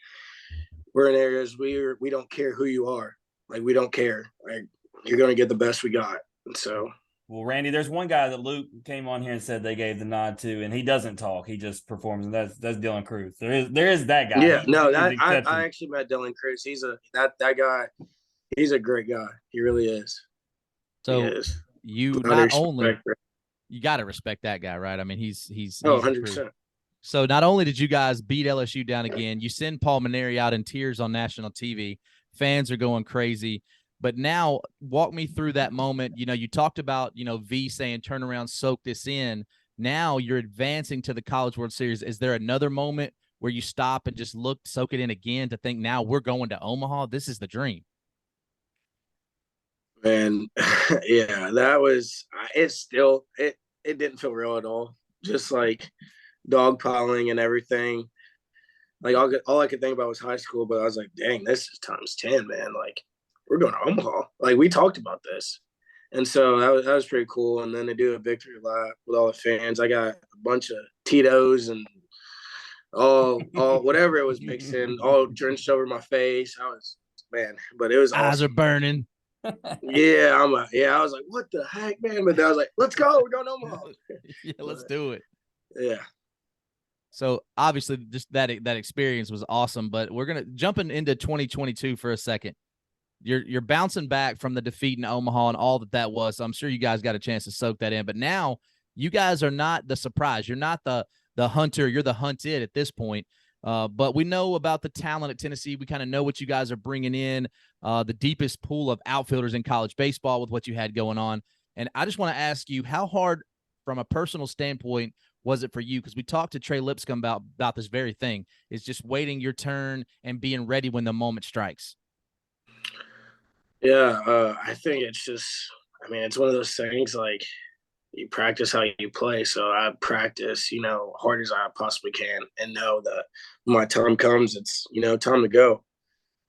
We're in areas we don't care who you are. Like we don't care. Like you're gonna get the best we got. And so Well, Randy, there's one guy that Luke came on here and said they gave the nod to, and he doesn't talk; he just performs, and that's Dylan Cruz. There is that guy. yeah, no, He's that I exception. actually met Dylan Cruz. He's that guy. He's a great guy. He really is. So he is. you not only you got to respect that guy, right? I mean, he's 100%. So not only did you guys beat LSU down again, you send Paul Maneri out in tears on national TV. Fans are going crazy. But now walk me through that moment. You talked about, V saying, turn around, soak this in. Now you're advancing to the College World Series. Is there another moment where you stop and just soak it in again to think now we're going to Omaha? This is the dream. Man, yeah, that was, it didn't feel real at all. Just like dogpiling and everything. Like all I could think about was high school, but I was like, dang, this is times 10, man. Like we're going to Omaha. Like we talked about this. And so that was pretty cool. And then to do a victory lap with all the fans, I got a bunch of Tito's and all whatever it was mixed in, all drenched over my face. Man, but it was Eyes awesome. are burning. Yeah, I was like, what the heck, man? But then I was like, let's go. We're going to Omaha. Yeah, let's do it. Yeah. So obviously just that experience was awesome, but we're going to jumping into 2022 for a second. You're bouncing back from the defeat in Omaha and all that was. So I'm sure you guys got a chance to soak that in, but now you guys are not the surprise. You're not the hunter. You're the hunted at this point. But we know about the talent at Tennessee. We kind of know what you guys are bringing in, the deepest pool of outfielders in college baseball with what you had going on. And I just want to ask you, how hard from a personal standpoint was it for you? Because we talked to Trey Lipscomb about this very thing. It's just waiting your turn and being ready when the moment strikes. Yeah, I think it's just, I mean, it's one of those things like you practice how you play. So I practice, hard as I possibly can and know that when my time comes, it's, time to go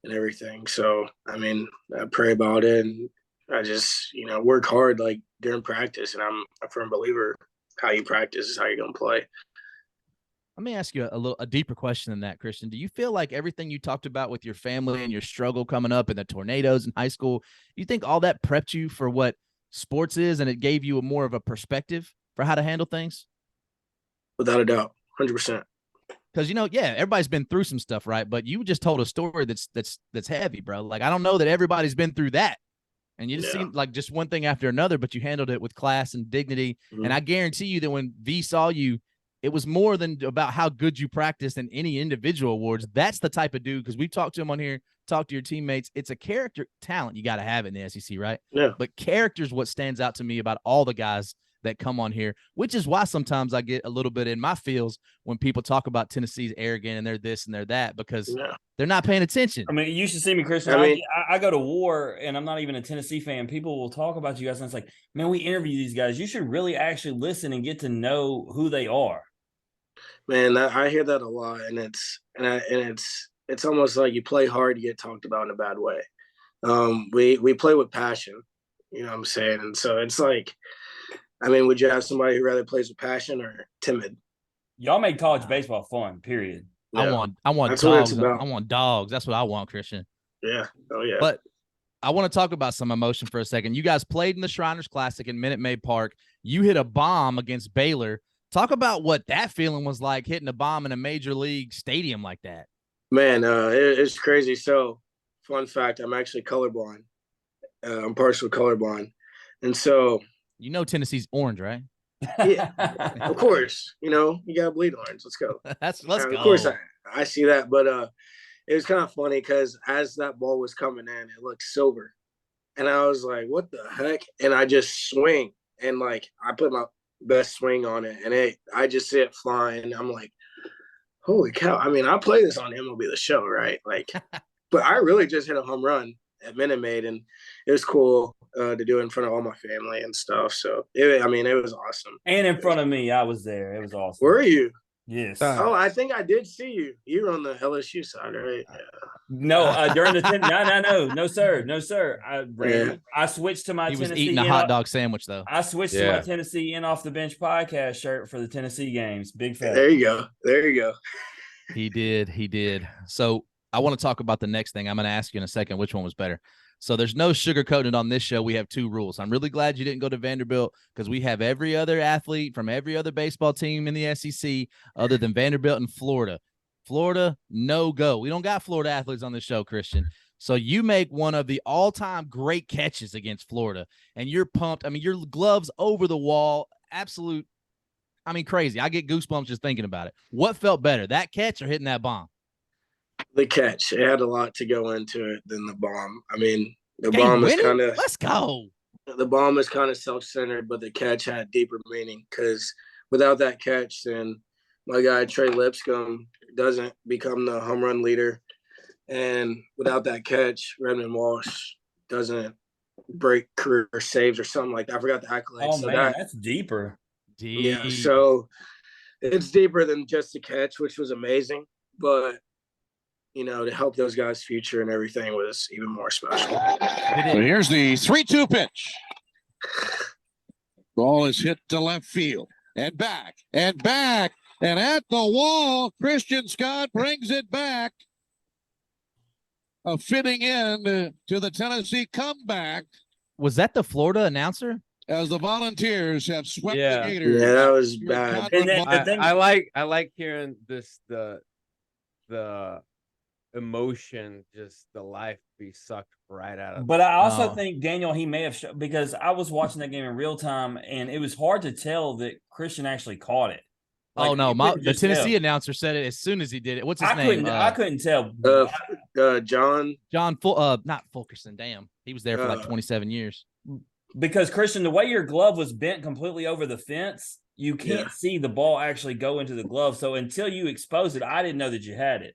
and everything. So, I mean, I pray about it and I just, work hard like during practice. And I'm a firm believer how you practice is how you're going to play. Let me ask you a deeper question than that, Christian. Do you feel like everything you talked about with your family and your struggle coming up and the tornadoes in high school, you think all that prepped you for what sports is and it gave you more of a perspective for how to handle things? Without a doubt, 100%. Because everybody's been through some stuff, right? But you just told a story that's heavy, bro. Like, I don't know that everybody's been through that. And you just seemed like just one thing after another, but you handled it with class and dignity. Mm-hmm. And I guarantee you that when V saw you, it was more than about how good you practiced in any individual awards. That's the type of dude, because we talked to him on here, talked to your teammates. It's a character talent you got to have in the SEC, right? Yeah. But character is what stands out to me about all the guys that come on here, which is why sometimes I get a little bit in my feels when people talk about Tennessee's arrogant and they're this and they're that, because they're not paying attention. I mean, you should see me, Christian. I go to war and I'm not even a Tennessee fan. People will talk about you guys and it's like, man, we interview these guys. You should really actually listen and get to know who they are. Man, I hear that a lot, and it's almost like you play hard, you get talked about in a bad way. We play with passion, you know what I'm saying? And so it's like, I mean, would you have somebody who rather plays with passion or timid? Y'all make college baseball fun, period. Yeah. I want That's dogs. I want dogs. That's what I want, Christian. Yeah. Oh, yeah. But I want to talk about some emotion for a second. You guys played in the Shriners Classic in Minute Maid Park. You hit a bomb against Baylor. Talk about what that feeling was like, hitting a bomb in a major league stadium like that. Man, it's crazy. So, fun fact, I'm actually colorblind. I'm partial colorblind. And so – Tennessee's orange, right? Yeah, of course. You got to bleed orange. Let's go. Let's go. Of course, I see that. But it was kind of funny because as that ball was coming in, it looked silver. And I was like, what the heck? And I just swing. And, I put my best swing on it. And I just see it flying. I'm like, holy cow. I mean, I play this on MLB The Show, right? But I really just hit a home run at Minute Maid. And it was cool to do it in front of all my family and stuff. So, it was awesome. And in front of me, I was there. It was awesome. Were you? Yes. I think I did see you. You were on the LSU side, right? Yeah. No, during the no, sir. I switched to my Tennessee. He was eating a hot dog sandwich, though. I switched to my Tennessee In Off the Bench podcast shirt for the Tennessee games. Big fan. There you go. He did. So I want to talk about the next thing. I'm going to ask you in a second which one was better. So there's no sugarcoating it on this show. We have two rules. I'm really glad you didn't go to Vanderbilt, because we have every other athlete from every other baseball team in the SEC other than Vanderbilt and Florida. Florida, no go. We don't got Florida athletes on this show, Christian. So you make one of the all-time great catches against Florida, and you're pumped. I mean, your gloves over the wall, absolute, crazy. I get goosebumps just thinking about it. What felt better, that catch or hitting that bomb? The catch. It had a lot to go into it than the bomb. I mean, the bomb is kind of – let's go. The bomb is kind of self-centered, but the catch had deeper meaning, because without that catch, then my guy Trey Lipscomb doesn't become the home run leader. And without that catch, Redmond Walsh doesn't break career saves or something like that. I forgot the accolades. Oh, so man, that's deeper. Yeah, so it's deeper than just the catch, which was amazing. But – to help those guys' future and everything was even more special. So here's the 3-2 pitch. Ball is hit to left field and back and at the wall. Christian Scott brings it back. A fitting end to the Tennessee comeback. Was that the Florida announcer? As the Volunteers have swept the Gators. Yeah, that was bad. And I like hearing this the emotion, just the life be sucked right out of. But I also think, Daniel, he may have because I was watching that game in real time, and it was hard to tell that Christian actually caught it. The Tennessee announcer said it as soon as he did it. What's his name? I couldn't tell. John not Fulkerson. Damn, he was there for 27 years. because Christian, the way your glove was bent completely over the fence, you can't Yeah. see the ball actually go into the glove. So until you expose it, I didn't know that you had it.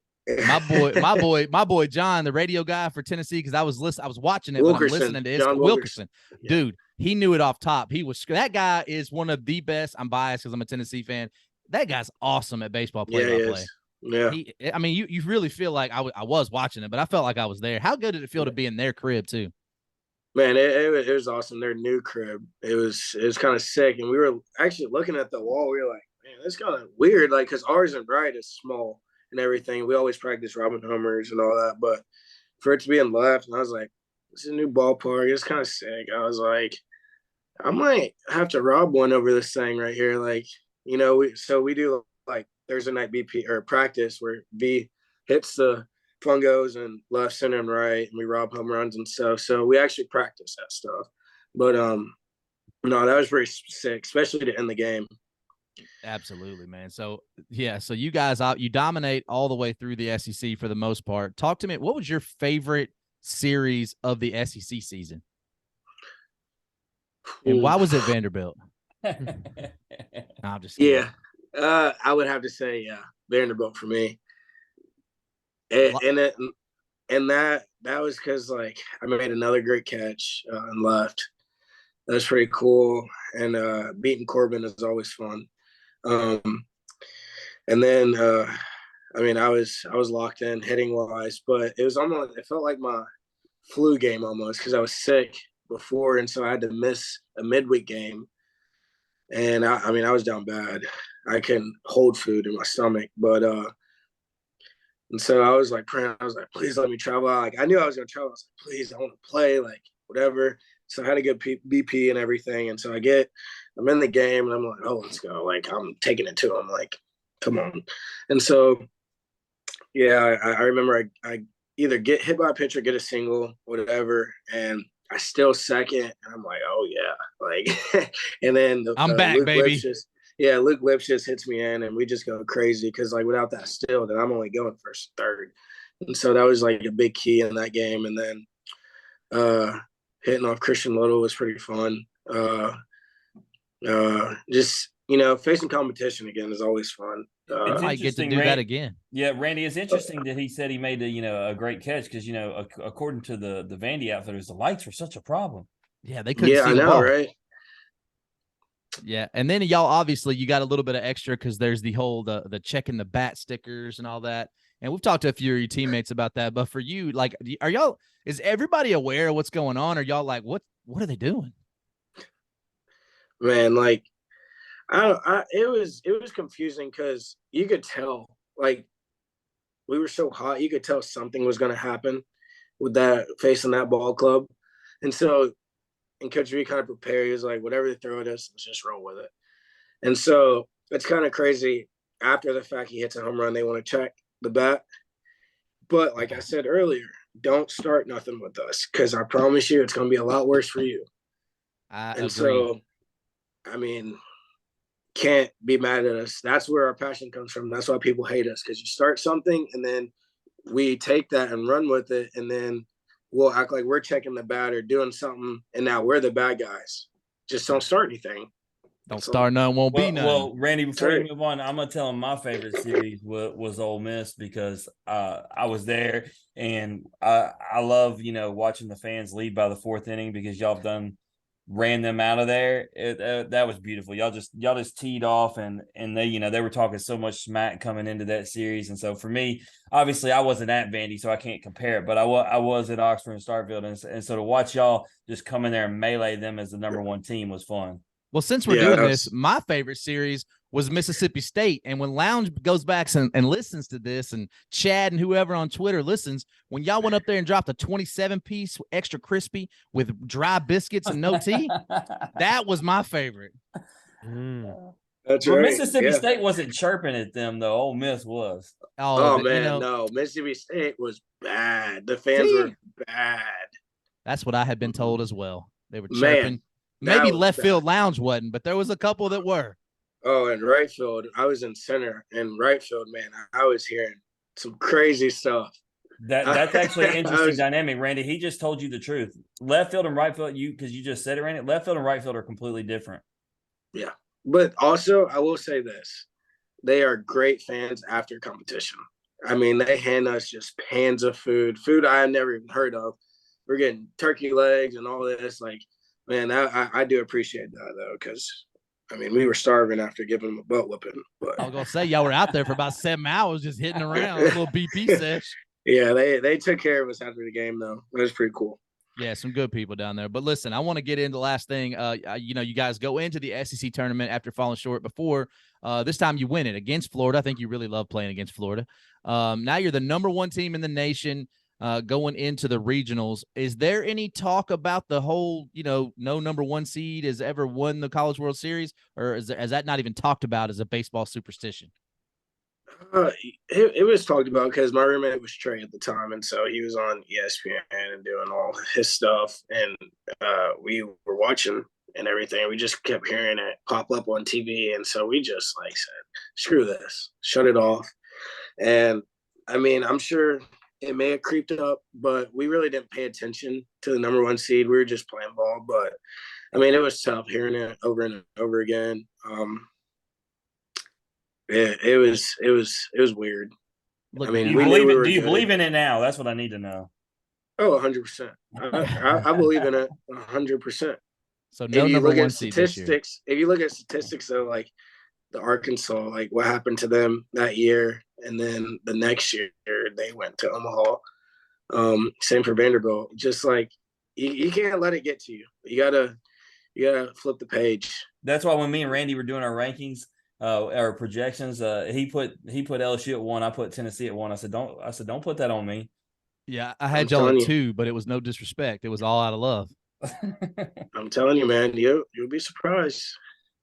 My boy John, the radio guy for Tennessee, because I was watching it, but I'm Wilkerson, listening to his John Wilkerson. Yeah. Dude, he knew it off top. That guy is one of the best. I'm biased because I'm a Tennessee fan. That guy's awesome at baseball play-by-play. Yeah. I mean, you really feel like I was watching it, but I felt like I was there. How good did it feel to be in their crib too? Man, it was awesome. Their new crib. It was kind of sick, and we were actually looking at the wall. We were like, man, that's kind of weird. Like, because ours in right is small and everything. We always practice robbing homers and all that, but for it to be in left, and I was like, this is a new ballpark. It's kind of sick. I was like, I might have to rob one over this thing right here. Like, you know, we do like Thursday night BP or practice where B hits the fungos and left, center, and right, and we rob home runs and stuff. So we actually practice that stuff. But no, that was pretty sick, especially to end the game. Absolutely, man. So yeah, so you guys you dominate all the way through the SEC for the most part. Talk to me. What was your favorite series of the SEC season? And why was it Vanderbilt? No, I'm just kidding. Yeah. I would have to say, Vanderbilt for me. And that was because like I made another great catch and left. That was pretty cool. And beating Corbin is always fun. And then I mean I was locked in hitting wise, but it felt like my flu game almost because I was sick before, and so I had to miss a midweek game. And I mean I was down bad. I couldn't hold food in my stomach, but and so I was like praying. I was like, please let me travel. Like I knew I was gonna travel. I was like, please, I want to play, like whatever. So I had a good BP and everything. And so I'm in the game and I'm like, oh, let's go. Like I'm taking it to him. Like, come on. And so, yeah, I remember I either get hit by a pitcher, get a single, whatever, and I still second. And I'm like, oh yeah, like, and then I'm back, Luke baby. Luke Lipschitz hits me in, and we just go crazy because like without that steal, then I'm only going first and third, and so that was like a big key in that game. And then hitting off Christian Little was pretty fun. Just facing competition again is always fun. I might get to do that again. Yeah, Randy, it's interesting that he said he made a great catch because according to the Vandy Outfitters, the lights were such a problem. Yeah, they couldn't see the ball. Right? Yeah, and then y'all obviously you got a little bit of extra because there's the whole the checking the bat stickers and all that. And we've talked to a few of your teammates about that. But for you, like, is everybody aware of what's going on? Or y'all like, what are they doing? Man, like, it was confusing because you could tell, like, we were so hot, you could tell something was going to happen with that facing that ball club. And so, and Coach V kind of prepared. He was like, whatever they throw at us, let's just roll with it. And so it's kind of crazy. After the fact he hits a home run, they want to check the bat. But like I said earlier, don't start nothing with us because I promise you it's going to be a lot worse for you. I agree. So, I mean, can't be mad at us. That's where our passion comes from. That's why people hate us, because you start something and then we take that and run with it, and then we'll act like we're checking the bat or doing something, and now we're the bad guys. Just don't start anything. Don't start none, won't be none. Well, Randy, before you move on, I'm gonna tell him my favorite series was Ole Miss because I was there, and I love watching the fans lead by the fourth inning because y'all have ran them out of there. That was beautiful. Y'all just teed off, and they were talking so much smack coming into that series. And so for me, obviously I wasn't at Vandy, so I can't compare it, but I was at Oxford and Starkville, and so to watch y'all just come in there and melee them as the number one team was fun. Well, since we're doing this, my favorite series was Mississippi State. And when Lounge goes back and listens to this, and Chad and whoever on Twitter listens, when y'all went up there and dropped a 27-piece extra crispy with dry biscuits and no tea, that was my favorite. That's right. Mississippi State wasn't chirping at them, though. Ole Miss was. Oh man, no. Mississippi State was bad. The fans were bad. That's what I had been told as well. They were chirping. Man, maybe left field Lounge wasn't, but there was a couple that were. Oh, and right field, I was in center, and right field, man, I was hearing some crazy stuff. That's actually an I interesting was- dynamic, Randy. He just told you the truth. Left field and right field, because you just said it, Randy. Left field and right field are completely different. Yeah. But also, I will say this. They are great fans after competition. I mean, they hand us just pans of food I had never even heard of. We're getting turkey legs and all this. Like, man, I do appreciate that, though, because, I mean, we were starving after giving them a butt whooping. But I was going to say, y'all were out there for about 7 hours just hitting around, a little BP sesh. Yeah, they took care of us after the game, though. It was pretty cool. Yeah, some good people down there. But listen, I want to get into the last thing. You guys go into the SEC tournament after falling short before. This time you win it against Florida. I think you really love playing against Florida. Now you're the number 1 team in the nation going into the regionals. Is there any talk about the whole, no number 1 seed has ever won the College World Series? Or is that not even talked about as a baseball superstition? It was talked about because my roommate was Trey at the time, and so he was on ESPN and doing all his stuff, and we were watching and everything. We just kept hearing it pop up on TV, and so we just said, "Screw this, shut it off." And I mean, I'm sure it may have creeped up, but we really didn't pay attention to the number 1 seed. We were just playing ball, but I mean, it was tough hearing it over and over again. It was weird. Look, I mean, Do you we believe knew we it? were Do you good. believe in it now? That's what I need to know. Oh, 100%. I believe in it 100%. so no If you number look 1 at seed this year. statistics, if you look at statistics of like the Arkansas, like what happened to them that year, and then the next year they went to Omaha. Same for Vanderbilt. Just like you can't let it get to you. You gotta flip the page. That's why when me and Randy were doing our rankings, our projections, he put LSU at 1. I put Tennessee at 1. I said don't put that on me. Yeah, I had I'm y'all at telling you. 2, but it was no disrespect. It was all out of love. I'm telling you, man, you'll be surprised.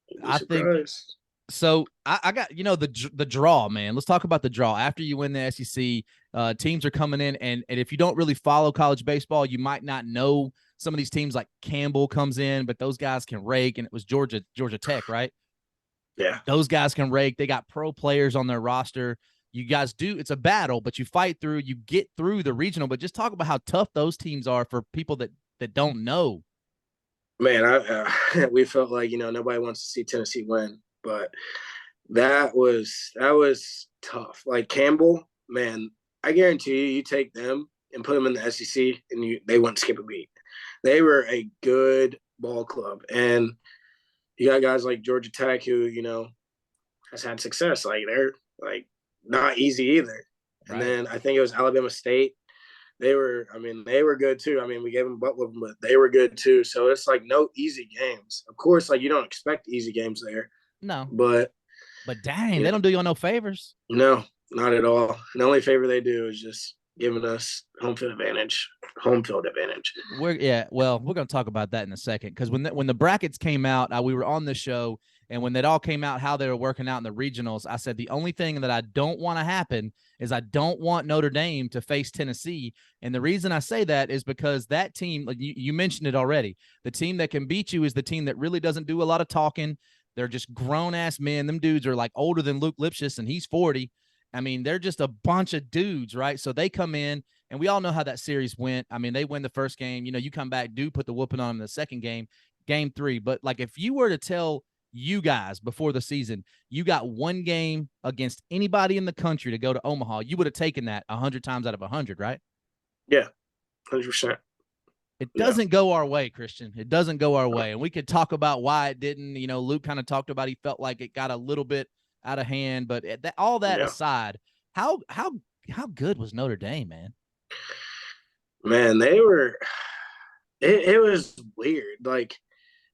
You'll be I think surprised. so. I got the draw, man. Let's talk about the draw. After you win the SEC, teams are coming in, and if you don't really follow college baseball, you might not know some of these teams. Like Campbell comes in, but those guys can rake, and it was Georgia Tech, right? Yeah. Those guys can rake. They got pro players on their roster. You guys do. It's a battle, but you fight through. You get through the regional. But just talk about how tough those teams are for people that don't know. Man, we felt like nobody wants to see Tennessee win, but that was tough. Like Campbell, man, I guarantee you take them and put them in the SEC, and they wouldn't skip a beat. They were a good ball club, and you got guys like Georgia Tech who has had success. Like they're like not easy either. And Right. then I think it was Alabama State. They were good too. I mean, we gave them butt whooping, but they were good too. So it's like no easy games. Of course, like you don't expect easy games there. No, But dang, they don't do you no favors. no, not at all. The only favor they do is just giving us home field advantage. We're going to talk about that in a second, because when the brackets came out, we were on the show, and when that all came out, how they were working out in the regionals, I said the only thing that I don't want to happen is I don't want Notre Dame to face Tennessee, and the reason I say that is because that team, like you mentioned it already, the team that can beat you is the team that really doesn't do a lot of talking. They're just grown ass men. Them dudes are like older than Luke Lipschitz, and he's 40. I mean, they're just a bunch of dudes, right? So they come in, and we all know how that series went. I mean, they win the first game. You come back, do put the whooping on them in the second game, game 3. But like, if you were to tell you guys before the season, you got one game against anybody in the country to go to Omaha, you would have taken that 100 times out of 100, right? Yeah, 100%. It doesn't go our way, Christian. It doesn't go our way. And we could talk about why it didn't. Luke kind of talked about he felt like it got a little bit out of hand. But all that aside, how good was Notre Dame, man? Man, they were – it was weird. Like,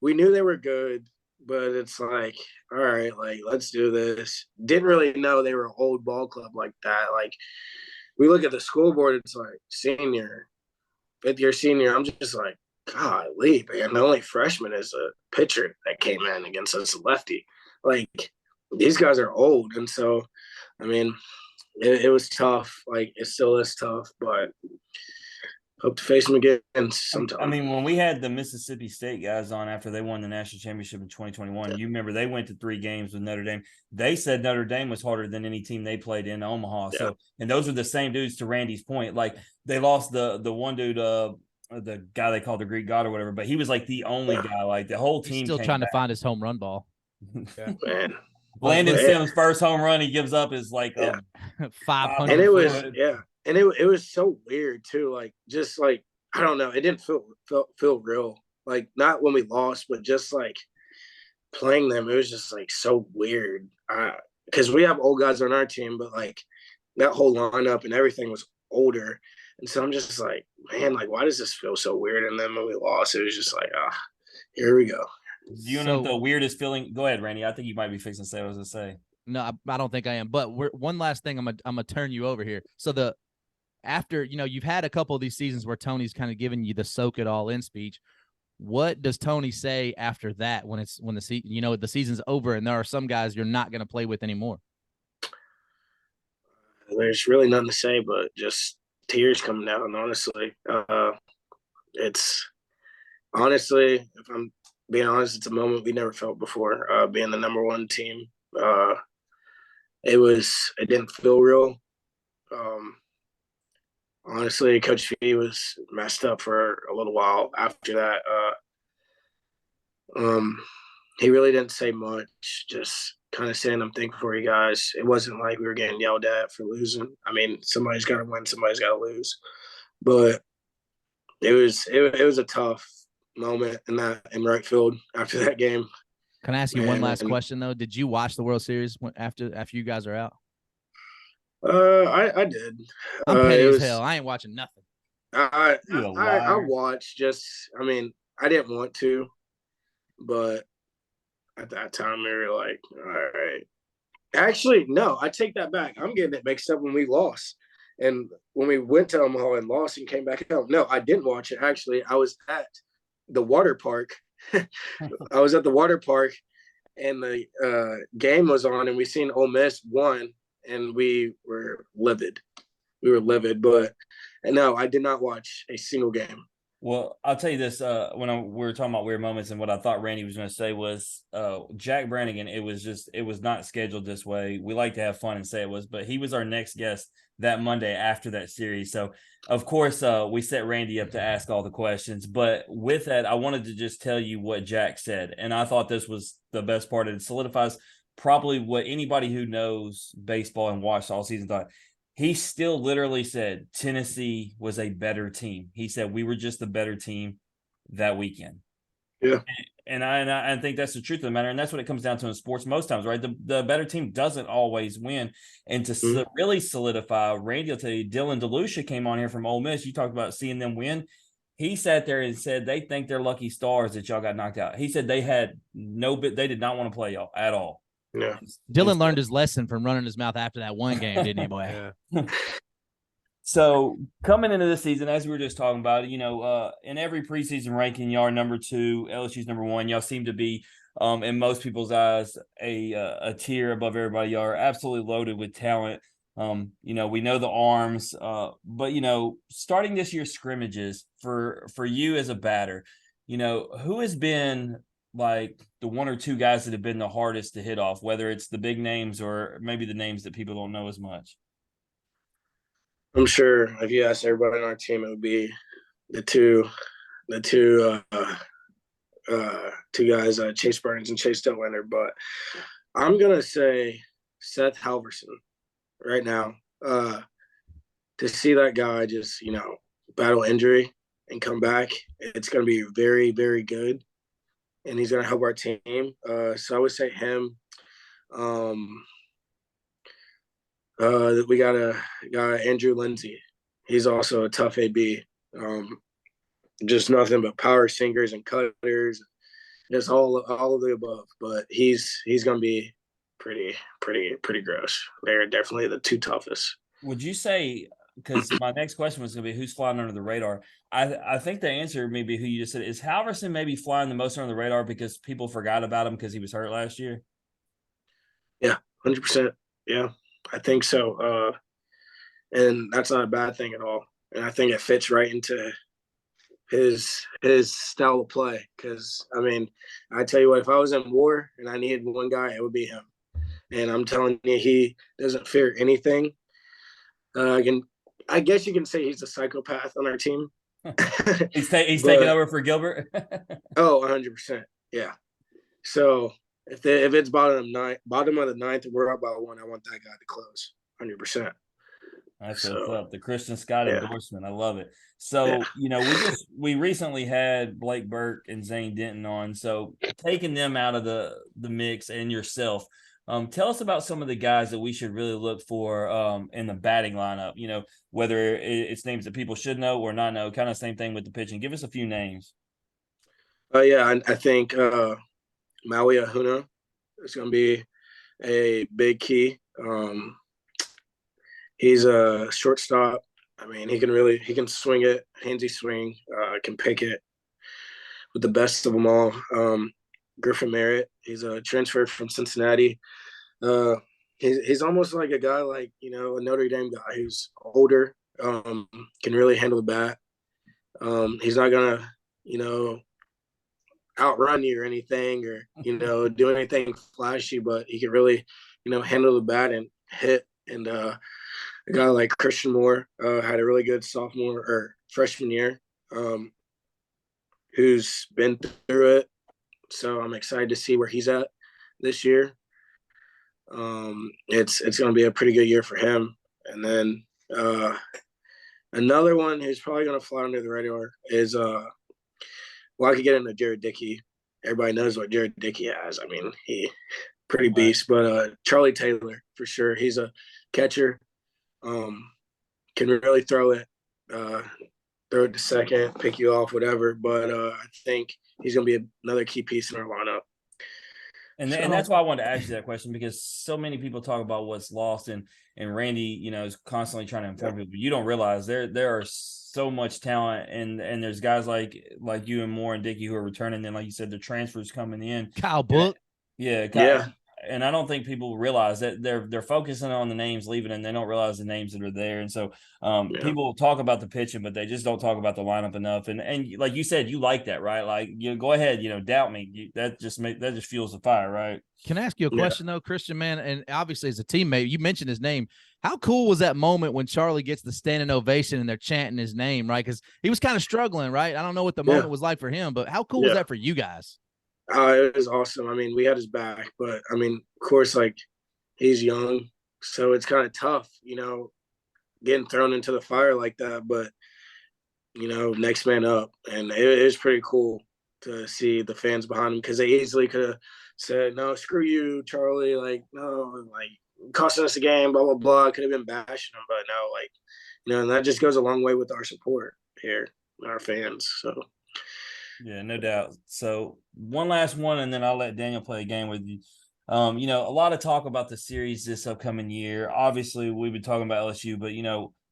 we knew they were good, but it's like, all right, like, let's do this. Didn't really know they were an old ball club like that. Like, we look at the scoreboard, it's like senior, fifth-year senior. I'm just like, golly, man, the only freshman is a pitcher that came in against us, a lefty. Like, these guys are old. And so, I mean, it was tough. Like, it still is tough. But hope to face them again sometime. I mean, when we had the Mississippi State guys on after they won the national championship in 2021, you remember they went to 3 games with Notre Dame. They said Notre Dame was harder than any team they played in Omaha. Yeah. So, and those are the same dudes, to Randy's point. Like, they lost the one dude, the guy they called the Greek god or whatever, but he was like the only guy. Like, the whole team He's still came trying back. to find his home run ball. Man. Landon Man. Sims' first home run he gives up is like 500. And it was foot. and it was so weird too. Like, just like, I don't know, it didn't feel real. Like, not when we lost, but just like playing them, it was just like so weird. Because we have old guys on our team, but like that whole lineup and everything was older. And so I'm just like, man, like, why does this feel so weird? And then when we lost, it was just like, here we go. Do you know the weirdest feeling? Go ahead, Randy. I think you might be fixing to say what I was going to say. No, I don't think I am. But one last thing, I'm gonna turn you over here. So after you've had a couple of these seasons where Tony's kind of giving you the soak it all in speech. What does Tony say after that when the season's over and there are some guys you're not going to play with anymore? There's really nothing to say, but just tears coming down. Honestly, it's honestly, if I'm being honest, it's a moment we never felt before. Being the number 1 team, it didn't feel real. Honestly, Coach Fee was messed up for a little while after that. He really didn't say much, just kind of saying, I'm thankful for you guys. It wasn't like we were getting yelled at for losing. I mean, somebody's got to win, somebody's got to lose. But it was a tough moment in right field after that game. Can I ask you one last question though? Did you watch the World Series after you guys are out? I did. I'm petty as hell. I ain't watching nothing. I watched. I mean, I didn't want to, but at that time we were like, all right. Actually, no, I take that back. I'm getting it mixed up when we lost. And when we went to Omaha and lost and came back home. No, I didn't watch it. Actually, I was at the water park. I was at the water park and the game was on and we seen Ole Miss won and we were livid. But no, I did not watch a single game. Well, I'll tell you this, we were talking about weird moments, and what I thought Randy was going to say was Jack Brannigan, it was not scheduled this way. We like to have fun and say it was, but he was our next guest that Monday after that series. So, of course, we set Randy up to ask all the questions. But with that, I wanted to just tell you what Jack said, and I thought this was the best part. It solidifies probably what anybody who knows baseball and watched all season thought. He still literally said Tennessee was a better team. He said we were just the better team that weekend. Yeah. And I think that's the truth of the matter. And that's what it comes down to in sports most times, right? The better team doesn't always win. And to really solidify, Randy will tell you, Dylan DeLucia came on here from Ole Miss. You talked about seeing them win. He sat there and said they think they're lucky stars that y'all got knocked out. He said they did not want to play y'all at all. Yeah. Dylan learned his lesson from running his mouth after that one game, didn't he, boy? Yeah. So coming into the season, as we were just talking about, in every preseason ranking, y'all are number 2, LSU's number 1. Y'all seem to be, in most people's eyes, a tier above everybody. Y'all are absolutely loaded with talent. We know the arms, but starting this year's scrimmages for you as a batter, who has been like the 1 or 2 guys that have been the hardest to hit off, whether it's the big names or maybe the names that people don't know as much? I'm sure if you ask everybody on our team, it would be the two guys, Chase Burns and Chase Stillwater. But I'm gonna say Seth Halverson right now. To see that guy just battle injury and come back, it's gonna be very, very good, and he's gonna help our team. So I would say him. We got a guy, Andrew Lindsay. He's also a tough AB. Just nothing but power sinkers and cutters, just all of the above. But he's gonna be pretty gross. They're definitely the 2 toughest. Would you say? Because my next question was going to be who's flying under the radar. I think the answer may be who you just said. Is Halverson maybe flying the most under the radar because people forgot about him because he was hurt last year? Yeah, 100%. Yeah. I think so. And that's not a bad thing at all. and I think it fits right into his style of play. Because I mean, I tell you what, if I was in war and I needed one guy, it would be him. And I'm telling you, he doesn't fear anything. I guess you can say he's a psychopath on our team. He's taking But over for Gilbert. 100%, yeah. So if it's bottom of the ninth, and we're up by one, I want that guy to close 100%. That's So what's up. The Christian Scott yeah, endorsement. I love it. So, yeah. we recently had Blake Burke and Zane Denton on. So taking them out of the mix and yourself, tell us about some of the guys that we should really look for in the batting lineup. Whether it's names that people should know or not know, kind of same thing with the pitching. Give us a few names. Yeah, I think Maui Ahuna is going to be a big key. He's a shortstop. I mean, he can swing it, handsy swing, can pick it with the best of them all. Griffin Merritt, he's a transfer from Cincinnati. Uh, he's almost like a guy like, a Notre Dame guy who's older, can really handle the bat. He's not going to, outrun you or anything or, do anything flashy, but he can really, handle the bat and hit. And a guy like Christian Moore had a really good sophomore or freshman year, who's been through it. So I'm excited to see where he's at this year. It's going to be a pretty good year for him. And then another one who's probably going to fly under the radar is I could get into Jared Dickey. Everybody knows what Jared Dickey has. I mean, he pretty beast. But Charlie Taylor for sure. He's a catcher. Can really throw it to second, pick you off, whatever. But I think he's going to be another key piece in our lineup. And that's why I wanted to ask you that question, because so many people talk about what's lost, and Randy, is constantly trying to inform people. You don't realize there are so much talent, and there's guys like you and Moore and Dickey who are returning. Then, like you said, the transfers coming in. Kyle Book. Yeah. And I don't think people realize that they're focusing on the names leaving, and they don't realize the names that are there. And so people talk about the pitching, but they just don't talk about the lineup enough. And like you said, you like that, right? Like, go ahead, doubt me. That just fuels the fire, right? Can I ask you a question though, Christian, man? And obviously as a teammate, you mentioned his name. How cool was that moment when Charlie gets the standing ovation and they're chanting his name, right? Because he was kind of struggling, right? I don't know what the moment was like for him, but how cool was that for you guys? It was awesome. I mean, we had his back, but I mean, of course, like, he's young, so it's kind of tough, getting thrown into the fire like that. But next man up, and it was pretty cool to see the fans behind him, because they easily could have said, "No, screw you, Charlie." Like, no, like, costing us a game, blah blah blah. Could have been bashing him, but no, like, and that just goes a long way with our support here, our fans. So. Yeah, no doubt. So one last one, and then I'll let Daniel play a game with you. A lot of talk about the series this upcoming year. Obviously, we've been talking about LSU, but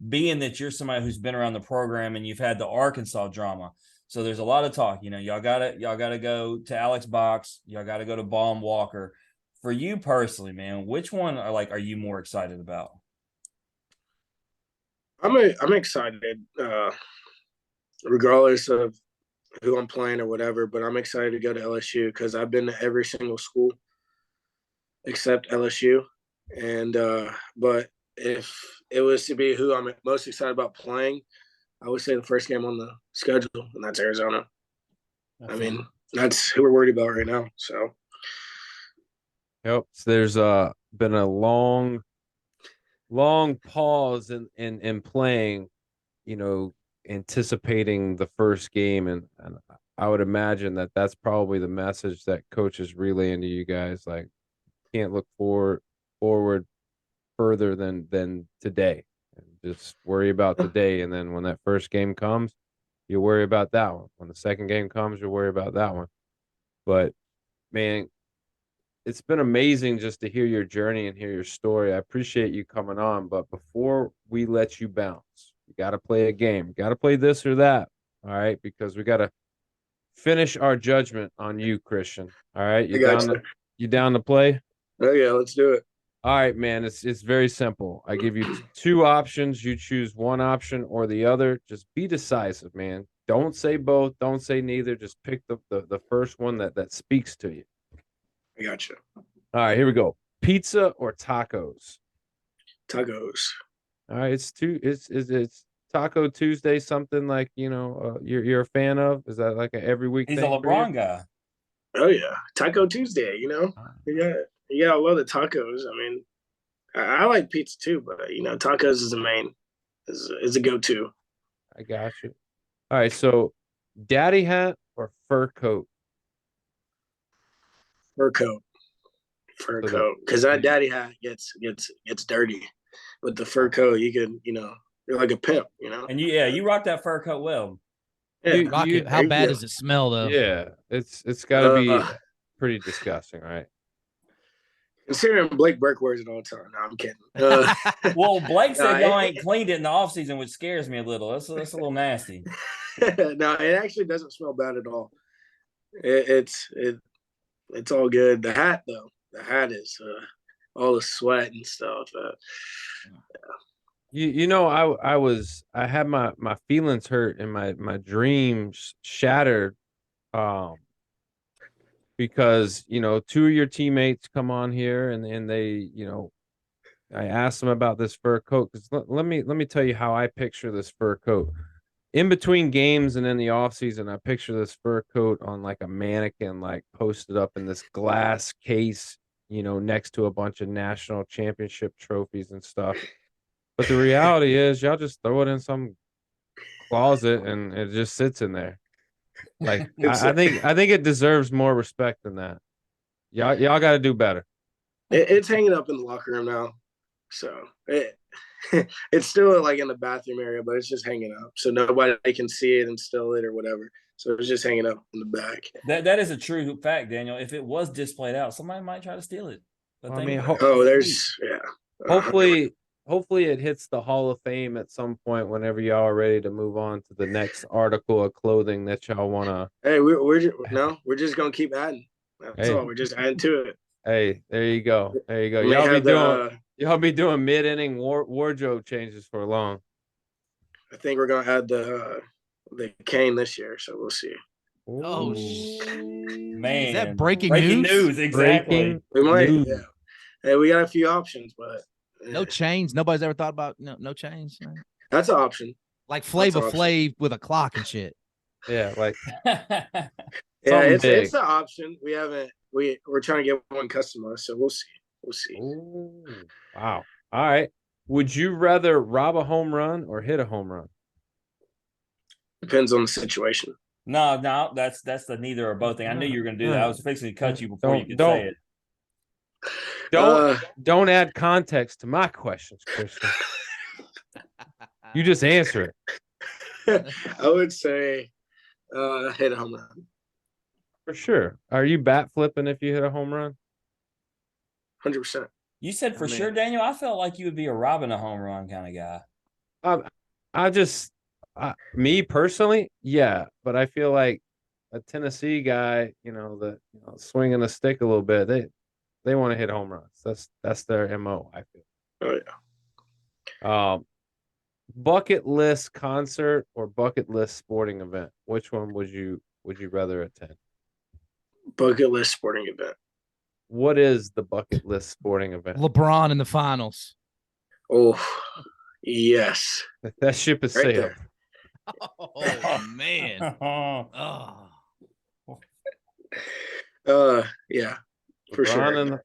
being that you're somebody who's been around the program and you've had the Arkansas drama, so there's a lot of talk. Y'all gotta go to Alex Box. Y'all gotta go to Baum Walker. For you personally, man, which one are you more excited about? I'm excited, regardless of who I'm playing or whatever, but I'm excited to go to LSU because I've been to every single school except LSU. And but if it was to be who I'm most excited about playing, I would say the first game on the schedule, and that's Arizona. I mean, that's who we're worried about right now. So Yep. So there's been a long pause in playing, anticipating the first game, and I would imagine that's probably the message that coaches relaying to you guys, like, can't look forward further than today, and just worry about today. And then when that first game comes, you worry about that one. When the second game comes, you worry about that one. But man, it's been amazing just to hear your journey and hear your story. I appreciate you coming on, but before we let you bounce, you got to play a game. You got to play this or that, all right? Because we got to finish our judgment on you, Christian. All right, you down to play? Oh yeah, let's do it. All right, man. It's very simple. I give you two options. You choose one option or the other. Just be decisive, man. Don't say both. Don't say neither. Just pick the first one that speaks to you. I got you. All right, here we go. Pizza or tacos? Tacos. All right, it's Taco Tuesday. Something like you're a fan of? Is that like an every week He's a thing for you? LeBron guy. Oh yeah, Taco Tuesday. You gotta love the tacos. I mean, I like pizza too, but tacos is the main, is a go-to. I got you. All right, so daddy hat or fur coat? Fur coat, fur So coat, because that daddy hat gets dirty. With the fur coat, you can you're like a pimp. And you rock that fur coat well. Yeah, Rock it. How there you bad go. does it smell though? Yeah, it's got to be Uh, pretty disgusting, right? Considering Blake Burke wears it all the time. No, I'm kidding. Well, Blake said No, y'all ain't cleaned it in the offseason, which scares me a little. That's a little nasty. no, it actually doesn't smell bad at all. It's all good. The hat though, the hat is all the sweat and stuff. I had my feelings hurt and my dreams shattered, because two of your teammates come on here and they I asked them about this fur coat because let me tell you how I picture this fur coat. In between games and in the off season, I picture this fur coat on like a mannequin, like posted up in this glass case, next to a bunch of national championship trophies and stuff. But the reality is, y'all just throw it in some closet and it just sits in there. Like I think it deserves more respect than that. Y'all got to do better. It's hanging up in the locker room now, so it's still like in the bathroom area, but it's just hanging up, so nobody can see it and steal it or whatever. So it's just hanging up in the back. That is a true fact, Daniel. If it was displayed out, somebody might try to steal it. But I mean, hopefully it hits the Hall of Fame at some point whenever y'all are ready to move on to the next article of clothing that y'all want to. Hey, we're just gonna keep adding. That's all. We're just adding to it. Hey, there you go. There you go. Y'all be doing mid-inning wardrobe changes for long. I think we're gonna add the cane this year, so we'll see. Oh, man, is that breaking news? Exactly. We might. Yeah. Hey, we got a few options, but no chains. Nobody's ever thought about no chains. No. That's an option. Like Flavor Flav with a clock and shit. Yeah, like yeah, it's an option. We haven't. We're trying to get one customized, so we'll see. We'll see. Ooh, wow. All right. Would you rather rob a home run or hit a home run? Depends on the situation. No, that's the neither or both thing. I knew you were going to do that. I was fixing to cut you before you could say it. Don't add context to my questions, Christian. You just answer it. I would say hit a home run. For sure. Are you bat flipping if you hit a home run? 100%. You said for sure, Daniel. I felt like you would be a robbing a home run kind of guy. Me personally, yeah, but I feel like a Tennessee guy, swinging the stick a little bit, they want to hit home runs. That's their MO, I feel. Oh yeah. Bucket list concert or bucket list sporting event? Which one would you rather attend? Bucket list sporting event. What is the bucket list sporting event? LeBron in the finals. Oh, yes. That ship is sailed. There. Oh man. Yeah. For sure.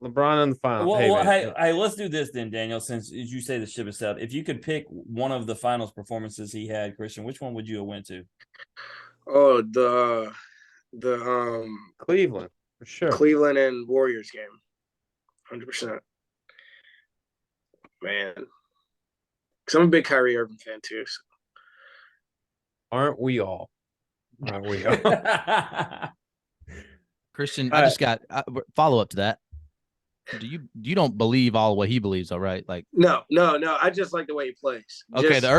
LeBron in the finals. Well, hey, let's do this then, Daniel. Since as you say the ship is sailed, if you could pick one of the finals performances he had, Christian, which one would you have went to? Oh, the Cleveland, for sure. Cleveland and Warriors game. 100%. Man. Because I'm a big Kyrie Irving fan too. So. Aren't we all? Christian, I just got follow up to that. You don't believe all what he believes, though, right? Like no. I just like the way he plays. Okay, the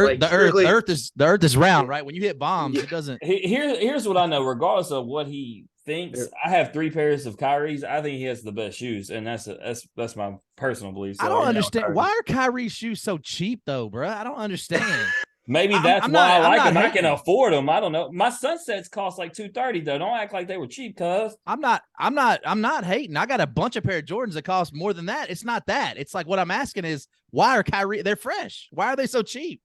earth is round, right? When you hit bombs, it doesn't. Here's what I know. Regardless of what he thinks I have 3 pairs of Kyrie's. I think he has the best shoes, and that's my personal belief. So I don't I'm understand. Why are Kyrie's shoes so cheap, though, bro? I don't understand. Maybe that's why I like them. I can afford them. I don't know. My sunsets cost like $230 though. Don't act like they were cheap, cuz. I'm not hating. I got a bunch of pair of Jordans that cost more than that. It's not that. It's like what I'm asking is why are Kyrie? They're fresh. Why are they so cheap?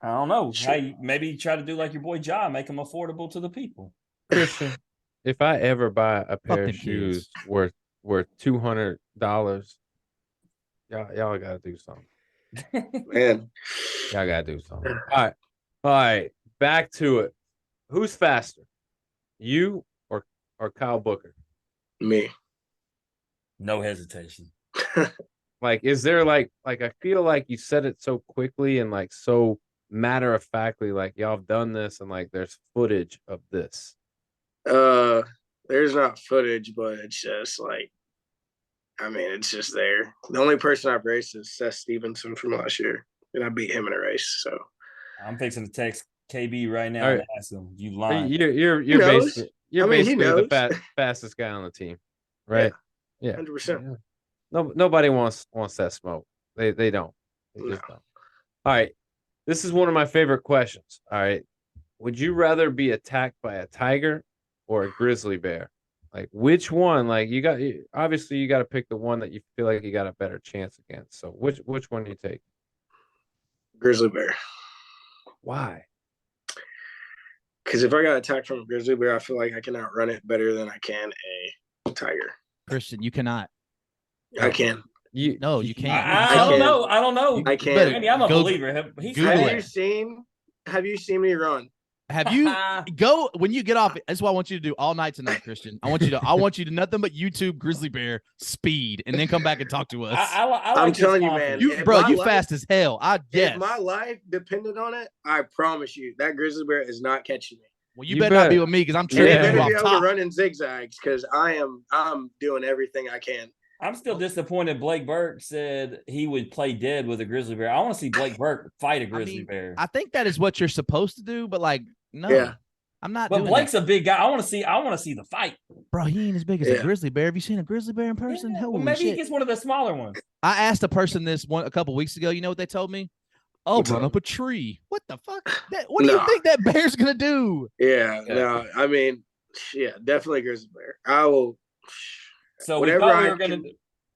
I don't know. Hey, maybe try to do like your boy John, make them affordable to the people. Christian, if I ever buy a pair of shoes worth $200, y'all gotta do something. Man, Y'all gotta do something. All right. Back to it. Who's faster, you or Kyle Booker? me. No hesitation. Like, is there like I feel like you said it so quickly and like so matter of factly, like y'all have done this and like there's footage of this. There's not footage, but it's just like, I mean, it's just there. The only person I've raced is Seth Stevenson from last year, and I beat him in a race. So I'm fixing to text KB right now and ask him. You lying? You're basically the fastest guy on the team, right? Yeah, 100%. No, nobody wants that smoke. They don't. They just don't. All right, this is one of my favorite questions. All right, would you rather be attacked by a tiger or a grizzly bear? Like, which one? Like, you got to pick the one that you feel like you got a better chance against. So which one do you take? Grizzly bear. Why? Because if I got attacked from a grizzly bear, I feel like I can outrun it better than I can a tiger. Christian, you cannot. I can. You can't. I don't know. I can. Maybe I'm a believer. Have you seen me run? Have you go when you get off? That's what I want you to do all night tonight, Christian. I want you to nothing but YouTube grizzly bear speed, and then come back and talk to us. I'm telling you, man, you fast as hell. If my life depended on it, I promise you that grizzly bear is not catching me. Well, you better not be with me because I'm trading you you off off top. Running zigzags because I'm doing everything I can. I'm still disappointed. Blake Burke said he would play dead with a grizzly bear. I want to see Blake Burke fight a grizzly bear. I think that is what you're supposed to do, but like, no, I'm not. But Blake's a big guy. I want to see the fight, bro. He ain't as big as a grizzly bear. Have you seen a grizzly bear in person? Yeah. Well, maybe he gets one of the smaller ones. I asked a person a couple weeks ago. You know what they told me? Oh, run up a tree. What the fuck? What do you think that bear's gonna do? Yeah, no. I mean, definitely grizzly bear. I will. So whatever we thought we were gonna.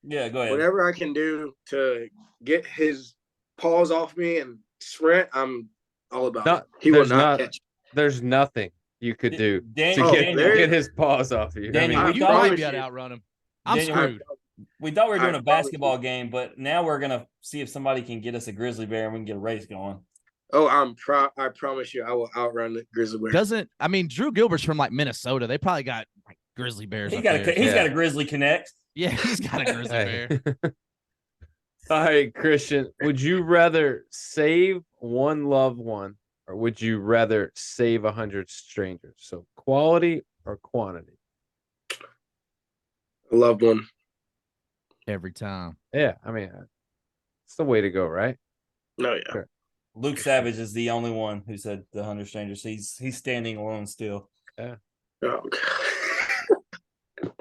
Yeah, go ahead. Whatever I can do to get his paws off me and sprint, I'm all about it. He will not catch me. There's nothing you could do to get his paws off you. Daniel, you might be able to outrun him. I'm screwed. We thought we were doing a basketball game, but now we're gonna see if somebody can get us a grizzly bear and we can get a race going. Oh, I promise you, I will outrun the grizzly bear. Drew Gilbert's from like Minnesota. They probably got like grizzly bears. He's got a grizzly connect. Yeah, he's got a grizzly bear. All right, Christian, would you rather save one loved one or would you rather save 100 strangers? So quality or quantity? Loved one. Every time. Yeah, it's the way to go, right? No, yeah. Sure. Luke Savage is the only one who said the 100 strangers. He's standing alone still. Yeah. Oh, God.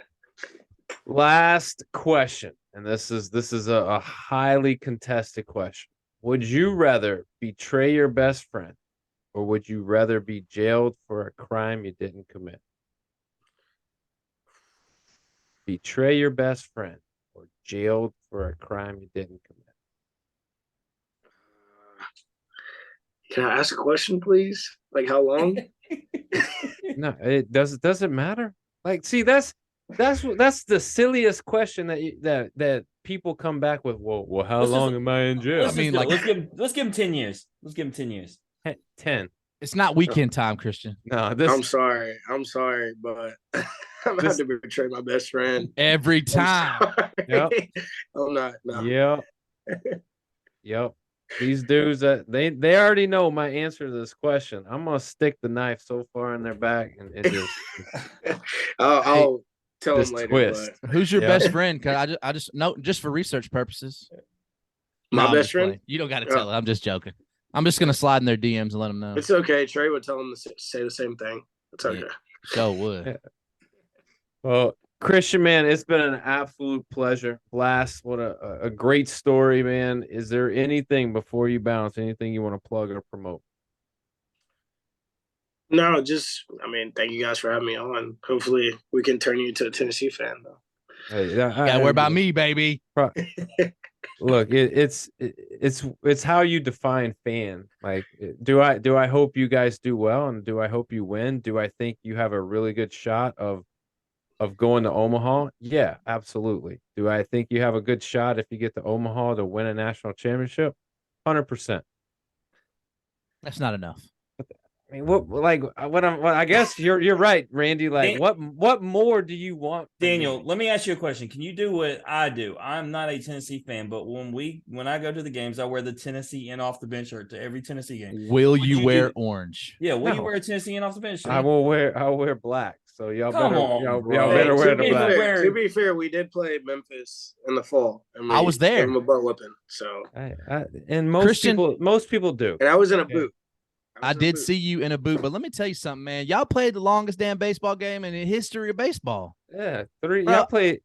Last question, and this is a highly contested question. Would you rather betray your best friend or would you rather be jailed for a crime you didn't commit? Betray your best friend or jailed for a crime you didn't commit? Can I ask a question, please? Like how long? No, it doesn't matter. Like, see, that's the silliest question that people come back with. Well, how long am I in jail? Let's give him 10 years. Let's give him 10 years. 10. It's not weekend time, Christian. No, I'm sorry, but I'm gonna have to betray my best friend every time. Yep. I'm not. No. Yep. These dudes they already know my answer to this question. I'm gonna stick the knife so far in their back and it just. I'll tell them later. Twist. But... Who's your best friend? Cause I just no, just for research purposes. My best friend. You don't got to tell it. I'm just joking. I'm just gonna slide in their DMs and let them know. It's okay. Trey would tell them to say the same thing. It's okay. So would. Well, Christian, man, it's been an absolute pleasure. Blast. What a great story, man. Is there anything before you bounce, anything you want to plug or promote? No, just I mean, thank you guys for having me on. Hopefully, we can turn you into a Tennessee fan, though. Hey, Yeah, worry about me, baby. Look, it's how you define fan. Like, do I hope you guys do well, and do I hope you win? Do I think you have a really good shot of going to Omaha? Yeah, absolutely. Do I think you have a good shot if you get to Omaha to win a national championship? 100%. That's not enough. I mean, I guess you're right, Randy. Like, what more do you want from Daniel, me? let me ask you a question. Can you do what I do? I'm not a Tennessee fan, but when I go to the games, I wear the Tennessee in off the bench shirt to every Tennessee game. Will you wear orange? Yeah, will you No. wear a Tennessee in off the bench shirt? I'll wear black. So y'all Come better on, y'all bro. better Hey, wear the people black. wear- To be fair, we did play Memphis in the fall. And I was there. Gave them a butt whipping. So, And most Christian- people do. and I was in a boot. I did see you in a boot, but let me tell you something, man. Y'all played the longest damn baseball game in the history of baseball. Yeah, Bro. Y'all played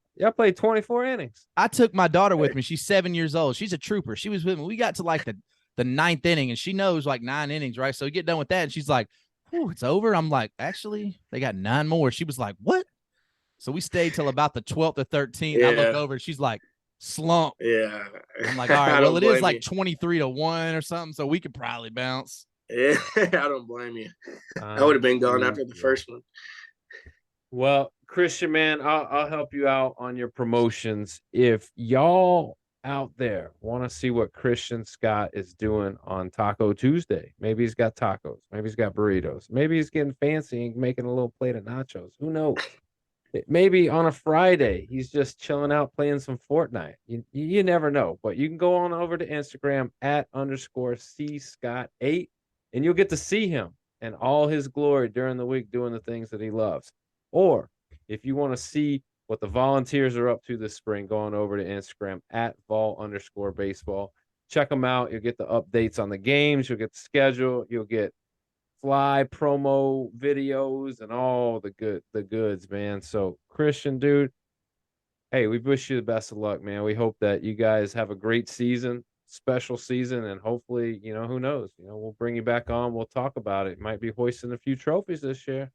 24 innings. I took my daughter with me. She's 7 years old. She's a trooper. She was with me. We got to like the ninth inning, and she knows like 9 innings, right? So we get done with that, and she's like, "Whew, it's over." I'm like, "Actually, they got 9 more." She was like, "What?" So we stayed till about the 12th or 13th. I look Yeah. over, and she's like, "Slump." Yeah. I'm like, "All right, I well, don't it is blame like you. 23-1 or something, so we could probably bounce." Yeah, I don't blame you. I would have been gone after the first one. Well, Christian, man, I'll help you out on your promotions. If y'all out there want to see what Christian Scott is doing on Taco Tuesday, maybe he's got tacos, maybe he's got burritos, maybe he's getting fancy and making a little plate of nachos. Who knows? Maybe on a Friday he's just chilling out playing some Fortnite. You never know. But you can go on over to Instagram @_CScott8 and you'll get to see him in all his glory during the week doing the things that he loves. Or if you want to see what the Volunteers are up to this spring, going over to Instagram @Vol_baseball. Check them out. You'll get the updates on the games. You'll get the schedule. You'll get fly promo videos and all the goods, man. So Christian, dude, hey, we wish you the best of luck, man. We hope that you guys have a great season, special season, and hopefully, who knows, we'll bring you back on. We'll talk about it. Might be hoisting a few trophies this year.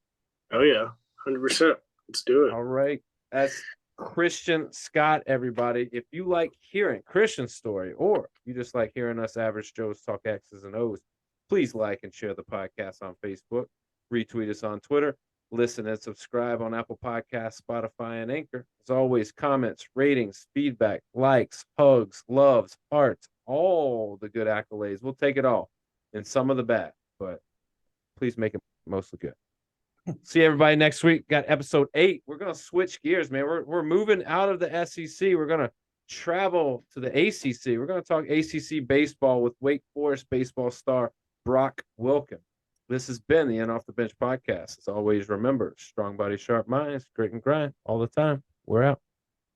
Oh yeah, 100%. Let's do it. All right. That's Christian Scott, everybody. If you like hearing Christian's story, or you just like hearing us average Joes talk X's and O's, please like and share the podcast on Facebook, retweet us on Twitter, listen and subscribe on Apple Podcasts, Spotify, and Anchor. As always, comments, ratings, feedback, likes, hugs, loves, hearts, all the good accolades. We'll take it all, and some of the bad, but please make it mostly good. See everybody next week. Got episode 8. We're gonna switch gears, man. We're moving out of the SEC. We're gonna travel to the ACC. We're gonna talk ACC baseball with Wake Forest baseball star Brock Wilken. This has been the Off the Bench podcast. As always, remember, strong body, sharp minds, grit and grind all the time. We're out.